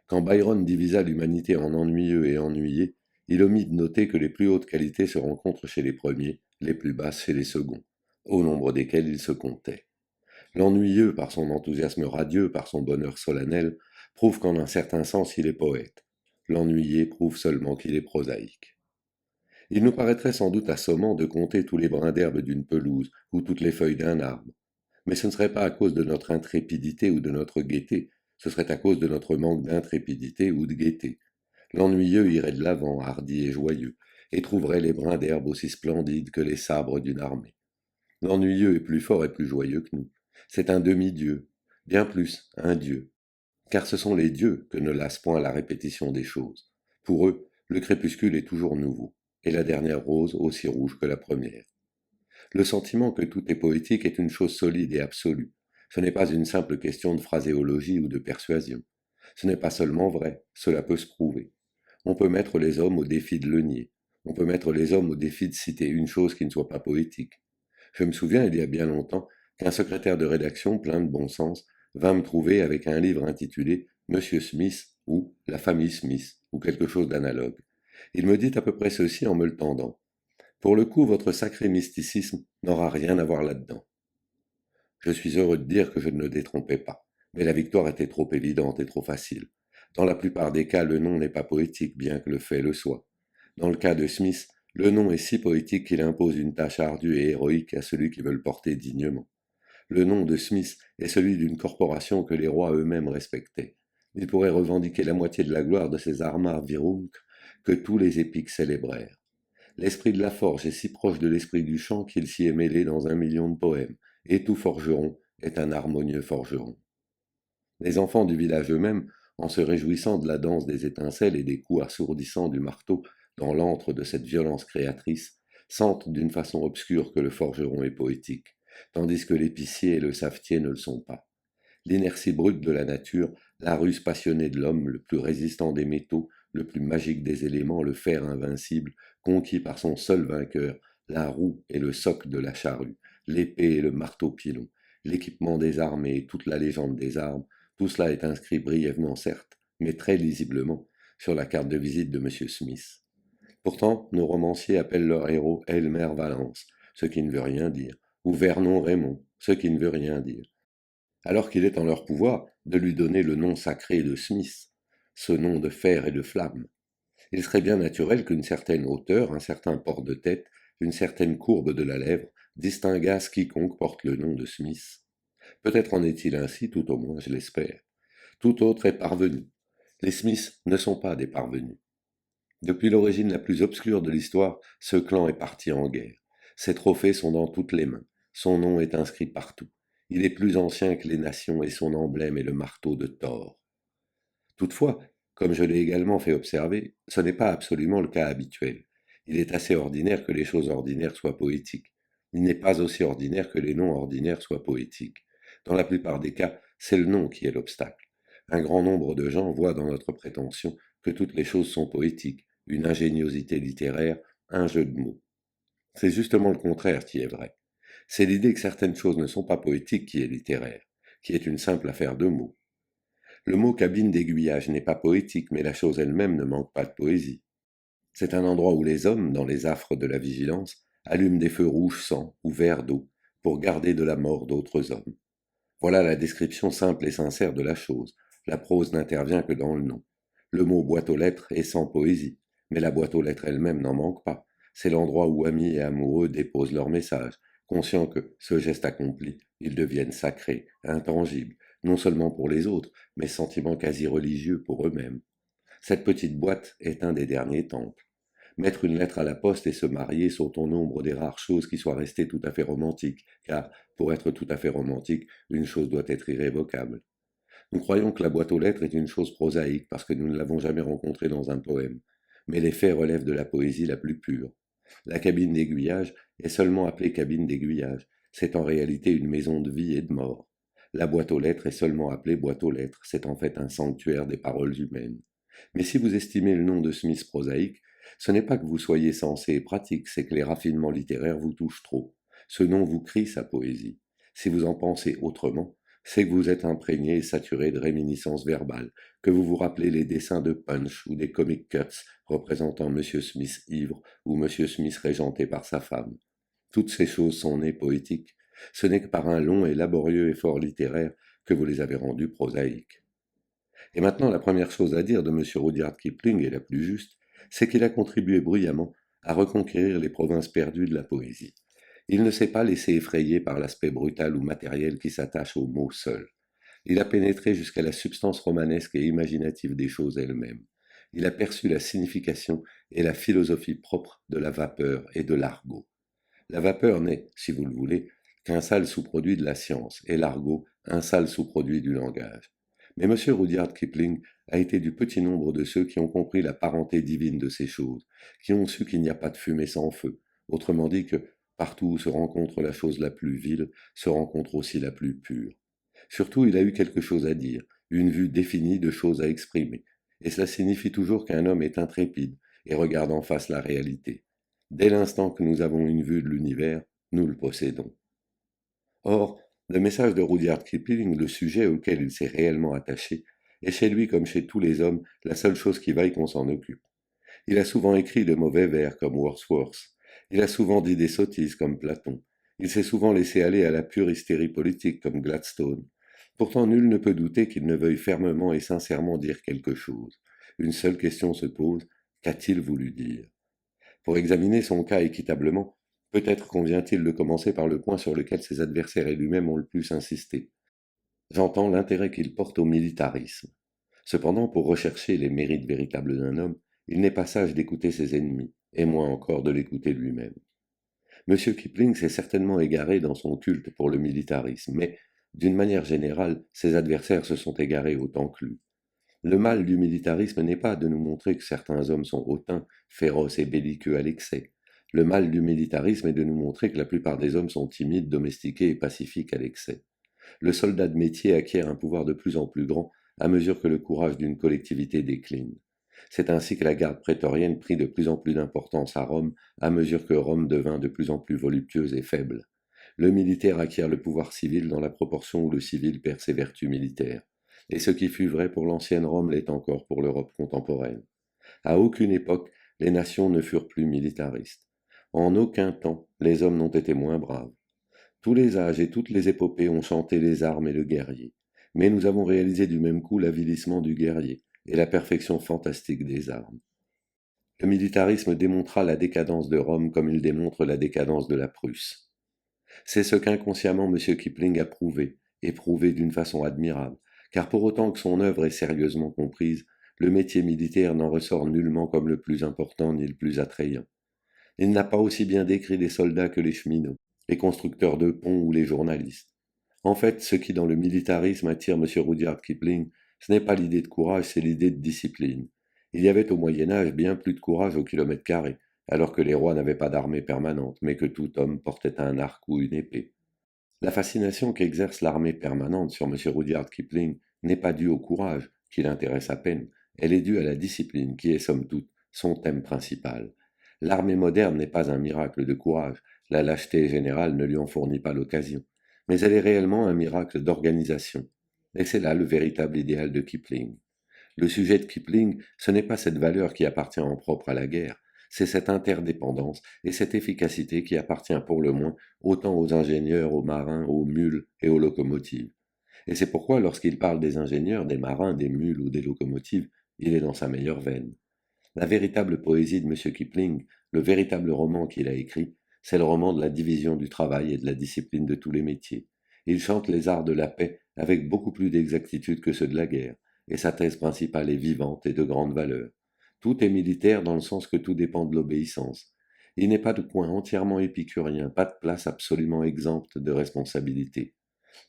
Quand Byron divisa l'humanité en ennuyeux et ennuyés, il omit de noter que les plus hautes qualités se rencontrent chez les premiers, les plus basses chez les seconds, au nombre desquels il se comptait. L'ennuyeux, par son enthousiasme radieux, par son bonheur solennel, prouve qu'en un certain sens il est poète. L'ennuyé prouve seulement qu'il est prosaïque. Il nous paraîtrait sans doute assommant de compter tous les brins d'herbe d'une pelouse ou toutes les feuilles d'un arbre. Mais ce ne serait pas à cause de notre intrépidité ou de notre gaieté, ce serait à cause de notre manque d'intrépidité ou de gaieté. L'ennuyeux irait de l'avant, hardi et joyeux, et trouverait les brins d'herbe aussi splendides que les sabres d'une armée. L'ennuyeux est plus fort et plus joyeux que nous. C'est un demi-dieu, bien plus, un dieu. Car ce sont les dieux que ne lasse point la répétition des choses. Pour eux, le crépuscule est toujours nouveau, et la dernière rose aussi rouge que la première. Le sentiment que tout est poétique est une chose solide et absolue. Ce n'est pas une simple question de phraséologie ou de persuasion. Ce n'est pas seulement vrai, cela peut se prouver. On peut mettre les hommes au défi de le nier. On peut mettre les hommes au défi de citer une chose qui ne soit pas poétique. Je me souviens, il y a bien longtemps, qu'un secrétaire de rédaction plein de bon sens vint me trouver avec un livre intitulé Monsieur Smith ou La famille Smith ou quelque chose d'analogue. Il me dit à peu près ceci en me le tendant. Pour le coup, votre sacré mysticisme n'aura rien à voir là-dedans. Je suis heureux de dire que je ne le détrompais pas, mais la victoire était trop évidente et trop facile. Dans la plupart des cas, le nom n'est pas poétique, bien que le fait le soit. Dans le cas de Smith, le nom est si poétique qu'il impose une tâche ardue et héroïque à celui qui veut le porter dignement. Le nom de Smith est celui d'une corporation que les rois eux-mêmes respectaient. Il pourrait revendiquer la moitié de la gloire de ces armas virunques que tous les épiques célébrèrent. L'esprit de la forge est si proche de l'esprit du chant qu'il s'y est mêlé dans 1 million de poèmes, et tout forgeron est un harmonieux forgeron. Les enfants du village eux-mêmes, en se réjouissant de la danse des étincelles et des coups assourdissants du marteau dans l'antre de cette violence créatrice, sentent d'une façon obscure que le forgeron est poétique, tandis que l'épicier et le savetier ne le sont pas. L'inertie brute de la nature la ruse passionnée de l'homme, le plus résistant des métaux, le plus magique des éléments, le fer invincible, conquis par son seul vainqueur, la roue et le soc de la charrue, l'épée et le marteau-pilon, l'équipement des armées et toute la légende des armes, tout cela est inscrit brièvement certes, mais très lisiblement, sur la carte de visite de M. Smith. Pourtant, nos romanciers appellent leur héros Elmer Valence, ce qui ne veut rien dire, ou Vernon Raymond, ce qui ne veut rien dire, alors qu'il est en leur pouvoir de lui donner le nom sacré de Smith, ce nom de fer et de flamme. Il serait bien naturel qu'une certaine hauteur, un certain port de tête, une certaine courbe de la lèvre distinguassent quiconque porte le nom de Smith. Peut-être en est-il ainsi, tout au moins je l'espère. Tout autre est parvenu. Les Smiths ne sont pas des parvenus. Depuis l'origine la plus obscure de l'histoire, ce clan est parti en guerre. Ses trophées sont dans toutes les mains. Son nom est inscrit partout. Il est plus ancien que les nations et son emblème est le marteau de Thor. Toutefois, comme je l'ai également fait observer, ce n'est pas absolument le cas habituel. Il est assez ordinaire que les choses ordinaires soient poétiques. Il n'est pas aussi ordinaire que les noms ordinaires soient poétiques. Dans la plupart des cas, c'est le nom qui est l'obstacle. Un grand nombre de gens voient dans notre prétention que toutes les choses sont poétiques, une ingéniosité littéraire, un jeu de mots. C'est justement le contraire qui est vrai. C'est l'idée que certaines choses ne sont pas poétiques qui est littéraire, qui est une simple affaire de mots. Le mot cabine d'aiguillage n'est pas poétique, mais la chose elle-même ne manque pas de poésie. C'est un endroit où les hommes, dans les affres de la vigilance, allument des feux rouges sang ou verts d'eau pour garder de la mort d'autres hommes. Voilà la description simple et sincère de la chose. La prose n'intervient que dans le nom. Le mot boîte aux lettres est sans poésie, mais la boîte aux lettres elle-même n'en manque pas. C'est l'endroit où amis et amoureux déposent leurs messages, conscients que, ce geste accompli, ils deviennent sacrés, intangibles, non seulement pour les autres, mais sentiment quasi religieux pour eux-mêmes. Cette petite boîte est un des derniers temples. Mettre une lettre à la poste et se marier sont au nombre des rares choses qui soient restées tout à fait romantiques, car, pour être tout à fait romantique, une chose doit être irrévocable. Nous croyons que la boîte aux lettres est une chose prosaïque parce que nous ne l'avons jamais rencontrée dans un poème, mais les faits relèvent de la poésie la plus pure. La cabine d'aiguillage est seulement appelée cabine d'aiguillage, c'est en réalité une maison de vie et de mort. La boîte aux lettres est seulement appelée boîte aux lettres, c'est en fait un sanctuaire des paroles humaines. Mais si vous estimez le nom de Smith prosaïque, ce n'est pas que vous soyez sensé et pratique, c'est que les raffinements littéraires vous touchent trop. Ce nom vous crie sa poésie. Si vous en pensez autrement, c'est que vous êtes imprégné et saturé de réminiscences verbales, que vous vous rappelez les dessins de Punch ou des comic cuts représentant M. Smith ivre ou M. Smith régenté par sa femme. Toutes ces choses sont nées poétiques. Ce n'est que par un long et laborieux effort littéraire que vous les avez rendues prosaïques. Et maintenant, la première chose à dire de M. Rudyard Kipling, et la plus juste, c'est qu'il a contribué bruyamment à reconquérir les provinces perdues de la poésie. Il ne s'est pas laissé effrayer par l'aspect brutal ou matériel qui s'attache aux mots seuls. Il a pénétré jusqu'à la substance romanesque et imaginative des choses elles-mêmes. Il a perçu la signification et la philosophie propre de la vapeur et de l'argot. La vapeur n'est, si vous le voulez, qu'un sale sous-produit de la science, et l'argot, un sale sous-produit du langage. Mais M. Rudyard Kipling a été du petit nombre de ceux qui ont compris la parenté divine de ces choses, qui ont su qu'il n'y a pas de fumée sans feu, autrement dit que, partout où se rencontre la chose la plus vile, se rencontre aussi la plus pure. Surtout, il a eu quelque chose à dire, une vue définie de choses à exprimer, et cela signifie toujours qu'un homme est intrépide et regarde en face la réalité. Dès l'instant que nous avons une vue de l'univers, nous le possédons. Or, le message de Rudyard Kipling, le sujet auquel il s'est réellement attaché, est chez lui comme chez tous les hommes la seule chose qui vaille qu'on s'en occupe. Il a souvent écrit de mauvais vers comme Wordsworth. Il a souvent dit des sottises comme Platon. Il s'est souvent laissé aller à la pure hystérie politique comme Gladstone. Pourtant, nul ne peut douter qu'il ne veuille fermement et sincèrement dire quelque chose. Une seule question se pose, qu'a-t-il voulu dire? Pour examiner son cas équitablement, peut-être convient-il de commencer par le point sur lequel ses adversaires et lui-même ont le plus insisté. J'entends l'intérêt qu'il porte au militarisme. Cependant, pour rechercher les mérites véritables d'un homme, il n'est pas sage d'écouter ses ennemis, et moins encore de l'écouter lui-même. M. Kipling s'est certainement égaré dans son culte pour le militarisme, mais, d'une manière générale, ses adversaires se sont égarés autant que lui. Le mal du militarisme n'est pas de nous montrer que certains hommes sont hautains, féroces et belliqueux à l'excès. Le mal du militarisme est de nous montrer que la plupart des hommes sont timides, domestiqués et pacifiques à l'excès. Le soldat de métier acquiert un pouvoir de plus en plus grand à mesure que le courage d'une collectivité décline. C'est ainsi que la garde prétorienne prit de plus en plus d'importance à Rome, à mesure que Rome devint de plus en plus voluptueuse et faible. Le militaire acquiert le pouvoir civil dans la proportion où le civil perd ses vertus militaires. Et ce qui fut vrai pour l'ancienne Rome l'est encore pour l'Europe contemporaine. À aucune époque, les nations ne furent plus militaristes. En aucun temps, les hommes n'ont été moins braves. Tous les âges et toutes les épopées ont chanté les armes et le guerrier. Mais nous avons réalisé du même coup l'avilissement du guerrier et la perfection fantastique des armes. Le militarisme démontra la décadence de Rome comme il démontre la décadence de la Prusse. C'est ce qu'inconsciemment M. Kipling a prouvé, et prouvé d'une façon admirable, car pour autant que son œuvre est sérieusement comprise, le métier militaire n'en ressort nullement comme le plus important ni le plus attrayant. Il n'a pas aussi bien décrit les soldats que les cheminots, les constructeurs de ponts ou les journalistes. En fait, ce qui dans le militarisme attire M. Rudyard Kipling, ce n'est pas l'idée de courage, c'est l'idée de discipline. Il y avait au Moyen Âge bien plus de courage au kilomètre carré, alors que les rois n'avaient pas d'armée permanente, mais que tout homme portait un arc ou une épée. La fascination qu'exerce l'armée permanente sur M. Rudyard Kipling n'est pas due au courage, qui l'intéresse à peine, elle est due à la discipline, qui est somme toute son thème principal. L'armée moderne n'est pas un miracle de courage, la lâcheté générale ne lui en fournit pas l'occasion, mais elle est réellement un miracle d'organisation. Et c'est là le véritable idéal de Kipling. Le sujet de Kipling, ce n'est pas cette valeur qui appartient en propre à la guerre, c'est cette interdépendance et cette efficacité qui appartient pour le moins autant aux ingénieurs, aux marins, aux mules et aux locomotives. Et c'est pourquoi lorsqu'il parle des ingénieurs, des marins, des mules ou des locomotives, il est dans sa meilleure veine. La véritable poésie de M. Kipling, le véritable roman qu'il a écrit, c'est le roman de la division du travail et de la discipline de tous les métiers. Il chante les arts de la paix avec beaucoup plus d'exactitude que ceux de la guerre, et sa thèse principale est vivante et de grande valeur. Tout est militaire dans le sens que tout dépend de l'obéissance. Il n'est pas de point entièrement épicurien, pas de place absolument exempte de responsabilité.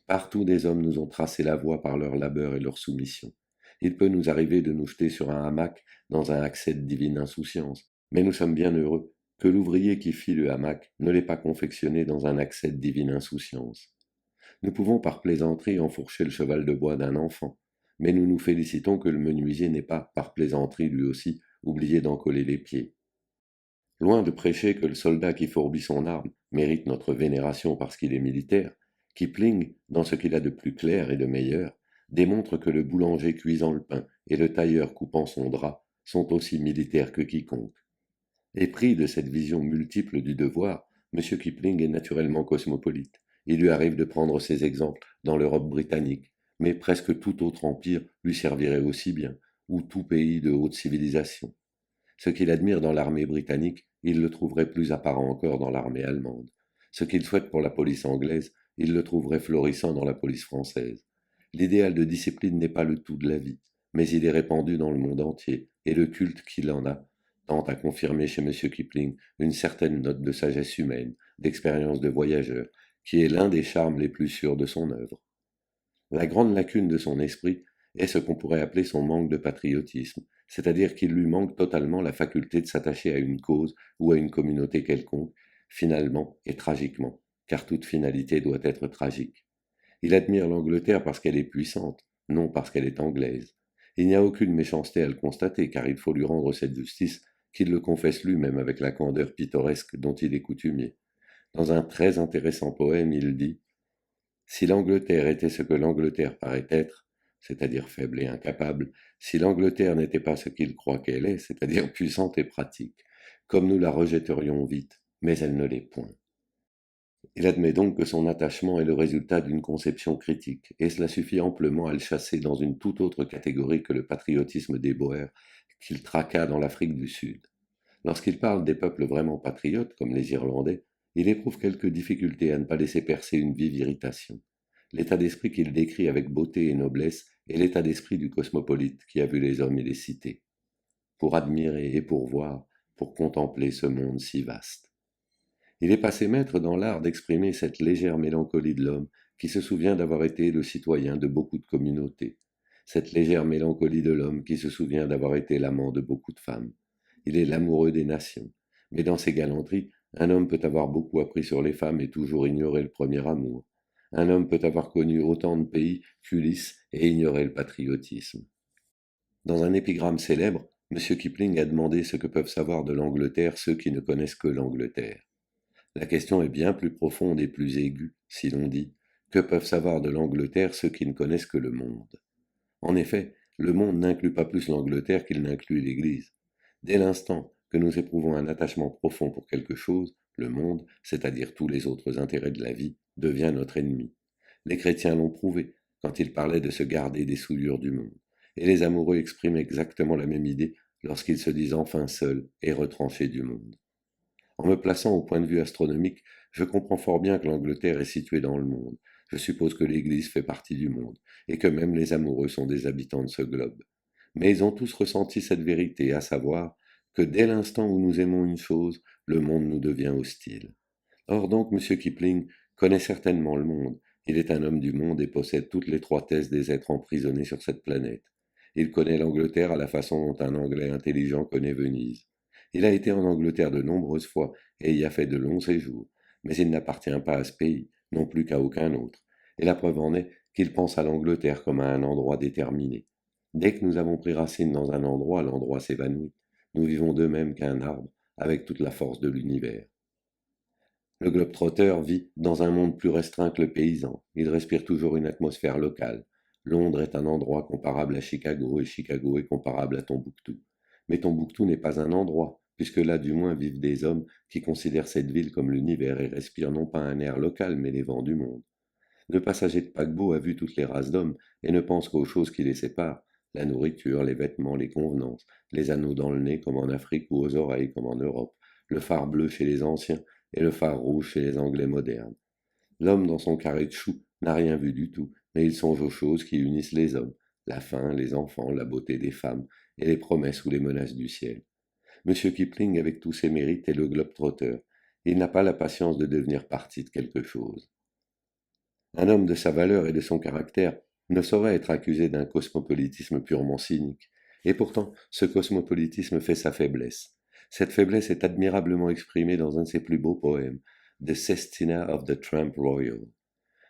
Partout des hommes nous ont tracé la voie par leur labeur et leur soumission. Il peut nous arriver de nous jeter sur un hamac dans un accès de divine insouciance, mais nous sommes bien heureux que l'ouvrier qui fit le hamac ne l'ait pas confectionné dans un accès de divine insouciance. Nous pouvons par plaisanterie enfourcher le cheval de bois d'un enfant, mais nous nous félicitons que le menuisier n'ait pas, par plaisanterie lui aussi, oublié d'en coller les pieds. Loin de prêcher que le soldat qui fourbit son arme mérite notre vénération parce qu'il est militaire, Kipling, dans ce qu'il a de plus clair et de meilleur, démontre que le boulanger cuisant le pain et le tailleur coupant son drap sont aussi militaires que quiconque. Épris de cette vision multiple du devoir, M. Kipling est naturellement cosmopolite. Il lui arrive de prendre ses exemples dans l'Europe britannique, mais presque tout autre empire lui servirait aussi bien, ou tout pays de haute civilisation. Ce qu'il admire dans l'armée britannique, il le trouverait plus apparent encore dans l'armée allemande. Ce qu'il souhaite pour la police anglaise, il le trouverait florissant dans la police française. L'idéal de discipline n'est pas le tout de la vie, mais il est répandu dans le monde entier, et le culte qu'il en a tend à confirmer chez M. Kipling une certaine note de sagesse humaine, d'expérience de voyageur, qui est l'un des charmes les plus sûrs de son œuvre. La grande lacune de son esprit est ce qu'on pourrait appeler son manque de patriotisme, c'est-à-dire qu'il lui manque totalement la faculté de s'attacher à une cause ou à une communauté quelconque, finalement et tragiquement, car toute finalité doit être tragique. Il admire l'Angleterre parce qu'elle est puissante, non parce qu'elle est anglaise. Il n'y a aucune méchanceté à le constater, car il faut lui rendre cette justice qu'il le confesse lui-même avec la candeur pittoresque dont il est coutumier. Dans un très intéressant poème, il dit si l'Angleterre était ce que l'Angleterre paraît être, c'est-à-dire faible et incapable, si l'Angleterre n'était pas ce qu'il croit qu'elle est, c'est-à-dire puissante et pratique, comme nous la rejetterions vite, mais elle ne l'est point. Il admet donc que son attachement est le résultat d'une conception critique, et cela suffit amplement à le chasser dans une toute autre catégorie que le patriotisme des Boers qu'il traqua dans l'Afrique du Sud. Lorsqu'il parle des peuples vraiment patriotes, comme les Irlandais, il éprouve quelques difficultés à ne pas laisser percer une vive irritation. L'état d'esprit qu'il décrit avec beauté et noblesse est l'état d'esprit du cosmopolite qui a vu les hommes et les cités, pour admirer et pour voir, pour contempler ce monde si vaste. Il est passé maître dans l'art d'exprimer cette légère mélancolie de l'homme qui se souvient d'avoir été le citoyen de beaucoup de communautés, cette légère mélancolie de l'homme qui se souvient d'avoir été l'amant de beaucoup de femmes. Il est l'amoureux des nations, mais dans ses galanteries, un homme peut avoir beaucoup appris sur les femmes et toujours ignorer le premier amour. Un homme peut avoir connu autant de pays qu'Ulysse et ignorer le patriotisme. Dans un épigramme célèbre, M. Kipling a demandé ce que peuvent savoir de l'Angleterre ceux qui ne connaissent que l'Angleterre. La question est bien plus profonde et plus aiguë, si l'on dit que peuvent savoir de l'Angleterre ceux qui ne connaissent que le monde. En effet, le monde n'inclut pas plus l'Angleterre qu'il n'inclut l'Église. Dès l'instant que nous éprouvons un attachement profond pour quelque chose, le monde, c'est-à-dire tous les autres intérêts de la vie, devient notre ennemi. Les chrétiens l'ont prouvé quand ils parlaient de se garder des souillures du monde, et les amoureux expriment exactement la même idée lorsqu'ils se disent enfin seuls et retranchés du monde. En me plaçant au point de vue astronomique, je comprends fort bien que l'Angleterre est située dans le monde. Je suppose que l'Église fait partie du monde, et que même les amoureux sont des habitants de ce globe. Mais ils ont tous ressenti cette vérité, à savoir que dès l'instant où nous aimons une chose, le monde nous devient hostile. Or donc, M. Kipling connaît certainement le monde. Il est un homme du monde et possède toute l'étroitesse des êtres emprisonnés sur cette planète. Il connaît l'Angleterre à la façon dont un Anglais intelligent connaît Venise. Il a été en Angleterre de nombreuses fois et y a fait de longs séjours, mais il n'appartient pas à ce pays, non plus qu'à aucun autre, et la preuve en est qu'il pense à l'Angleterre comme à un endroit déterminé. Dès que nous avons pris racine dans un endroit, l'endroit s'évanouit. Nous vivons de même qu'un arbre, avec toute la force de l'univers. Le globe-trotter vit dans un monde plus restreint que le paysan. Il respire toujours une atmosphère locale. Londres est un endroit comparable à Chicago et Chicago est comparable à Tombouctou. Mais Tombouctou n'est pas un endroit, puisque là du moins vivent des hommes qui considèrent cette ville comme l'univers et respirent non pas un air local mais les vents du monde. Le passager de paquebot a vu toutes les races d'hommes et ne pense qu'aux choses qui les séparent, la nourriture, les vêtements, les convenances, les anneaux dans le nez comme en Afrique ou aux oreilles comme en Europe, le phare bleu chez les anciens et le phare rouge chez les Anglais modernes. L'homme dans son carré de choux n'a rien vu du tout, mais il songe aux choses qui unissent les hommes, la faim, les enfants, la beauté des femmes et les promesses ou les menaces du ciel. Monsieur Kipling, avec tous ses mérites, est le globe-trotteur. Il n'a pas la patience de devenir partie de quelque chose. Un homme de sa valeur et de son caractère ne saurait être accusé d'un cosmopolitisme purement cynique. Et pourtant, ce cosmopolitisme fait sa faiblesse. Cette faiblesse est admirablement exprimée dans un de ses plus beaux poèmes, The Sestina of the Tramp Royal.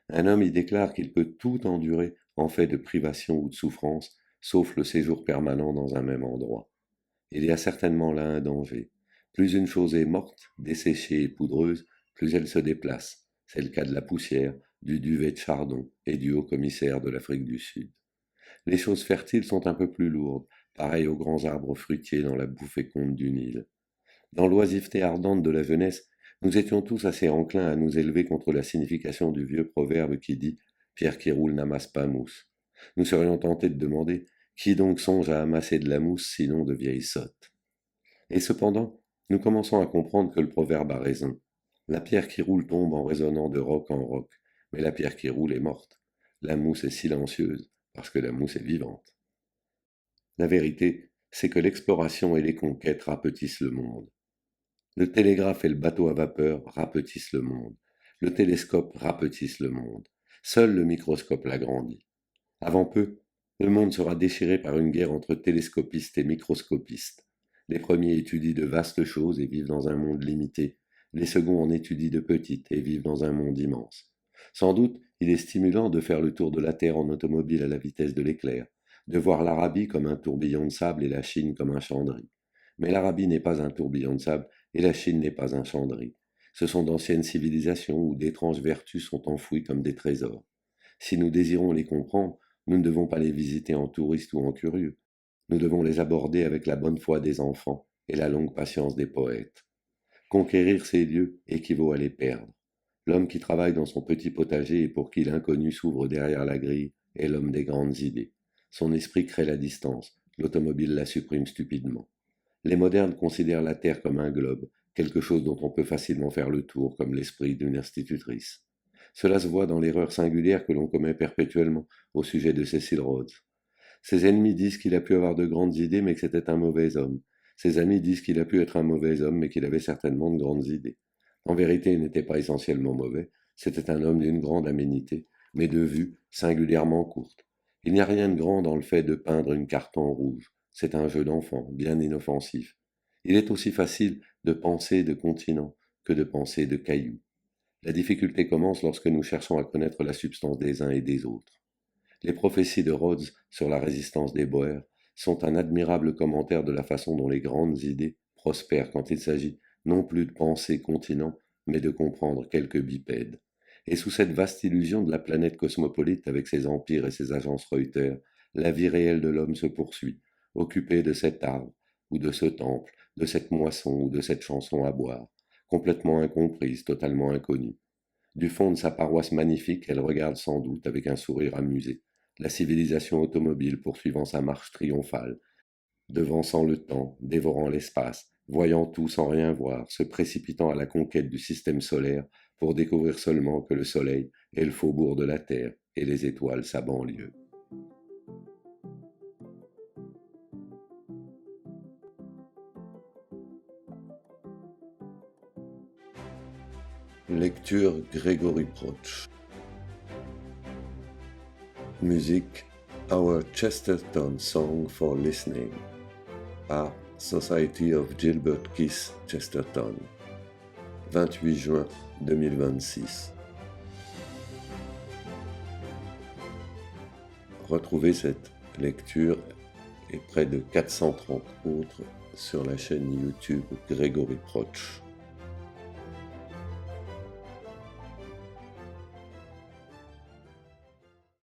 Un homme y déclare qu'il peut tout endurer en fait de privation ou de souffrance, sauf le séjour permanent dans un même endroit. Il y a certainement là un danger. Plus une chose est morte, desséchée et poudreuse, plus elle se déplace. C'est le cas de la poussière, du duvet de Chardon et du haut-commissaire de l'Afrique du Sud. Les choses fertiles sont un peu plus lourdes, pareilles aux grands arbres fruitiers dans la boue féconde du Nil. Dans l'oisiveté ardente de la jeunesse, nous étions tous assez enclins à nous élever contre la signification du vieux proverbe qui dit Pierre qui roule n'amasse pas mousse. Nous serions tentés de demander qui donc songe à amasser de la mousse sinon de vieilles sottes. Et cependant, nous commençons à comprendre que le proverbe a raison. La pierre qui roule tombe en résonnant de roc en roc, mais la pierre qui roule est morte. La mousse est silencieuse, parce que la mousse est vivante. La vérité, c'est que l'exploration et les conquêtes rapetissent le monde. Le télégraphe et le bateau à vapeur rapetissent le monde. Le télescope rapetisse le monde. Seul le microscope l'agrandit. Avant peu, le monde sera déchiré par une guerre entre télescopistes et microscopistes. Les premiers étudient de vastes choses et vivent dans un monde limité. Les seconds en étudient de petites et vivent dans un monde immense. Sans doute, il est stimulant de faire le tour de la Terre en automobile à la vitesse de l'éclair, de voir l'Arabie comme un tourbillon de sable et la Chine comme un chandri. Mais l'Arabie n'est pas un tourbillon de sable et la Chine n'est pas un chandri. Ce sont d'anciennes civilisations où d'étranges vertus sont enfouies comme des trésors. Si nous désirons les comprendre, nous ne devons pas les visiter en touristes ou en curieux. Nous devons les aborder avec la bonne foi des enfants et la longue patience des poètes. Conquérir ces lieux équivaut à les perdre. L'homme qui travaille dans son petit potager et pour qui l'inconnu s'ouvre derrière la grille est l'homme des grandes idées. Son esprit crée la distance, l'automobile la supprime stupidement. Les modernes considèrent la Terre comme un globe, quelque chose dont on peut facilement faire le tour, comme l'esprit d'une institutrice. Cela se voit dans l'erreur singulière que l'on commet perpétuellement au sujet de Cecil Rhodes. Ses ennemis disent qu'il a pu avoir de grandes idées, mais que c'était un mauvais homme. Ses amis disent qu'il a pu être un mauvais homme, mais qu'il avait certainement de grandes idées. En vérité, il n'était pas essentiellement mauvais, c'était un homme d'une grande aménité, mais de vue singulièrement courte. Il n'y a rien de grand dans le fait de peindre une carte en rouge. C'est un jeu d'enfant, bien inoffensif. Il est aussi facile de penser de continent que de penser de cailloux. La difficulté commence lorsque nous cherchons à connaître la substance des uns et des autres. Les prophéties de Rhodes sur la résistance des Boers sont un admirable commentaire de la façon dont les grandes idées prospèrent quand il s'agit non plus de penser continent, mais de comprendre quelques bipèdes. Et sous cette vaste illusion de la planète cosmopolite avec ses empires et ses agences Reuters, la vie réelle de l'homme se poursuit, occupé de cet arbre, ou de ce temple, de cette moisson ou de cette chanson à boire, complètement incomprise, totalement inconnue. Du fond de sa paroisse magnifique, elle regarde sans doute avec un sourire amusé la civilisation automobile poursuivant sa marche triomphale, devançant le temps, dévorant l'espace, voyant tout sans rien voir, se précipitant à la conquête du système solaire pour découvrir seulement que le soleil est le faubourg de la Terre et les étoiles sa banlieue. Lecture Grégory Proch. Musique Our Chesterton Song for Listening par Society of Gilbert Keith Chesterton. 28 juin 2026. Retrouvez cette lecture et près de 430 autres sur la chaîne YouTube Grégory Proch.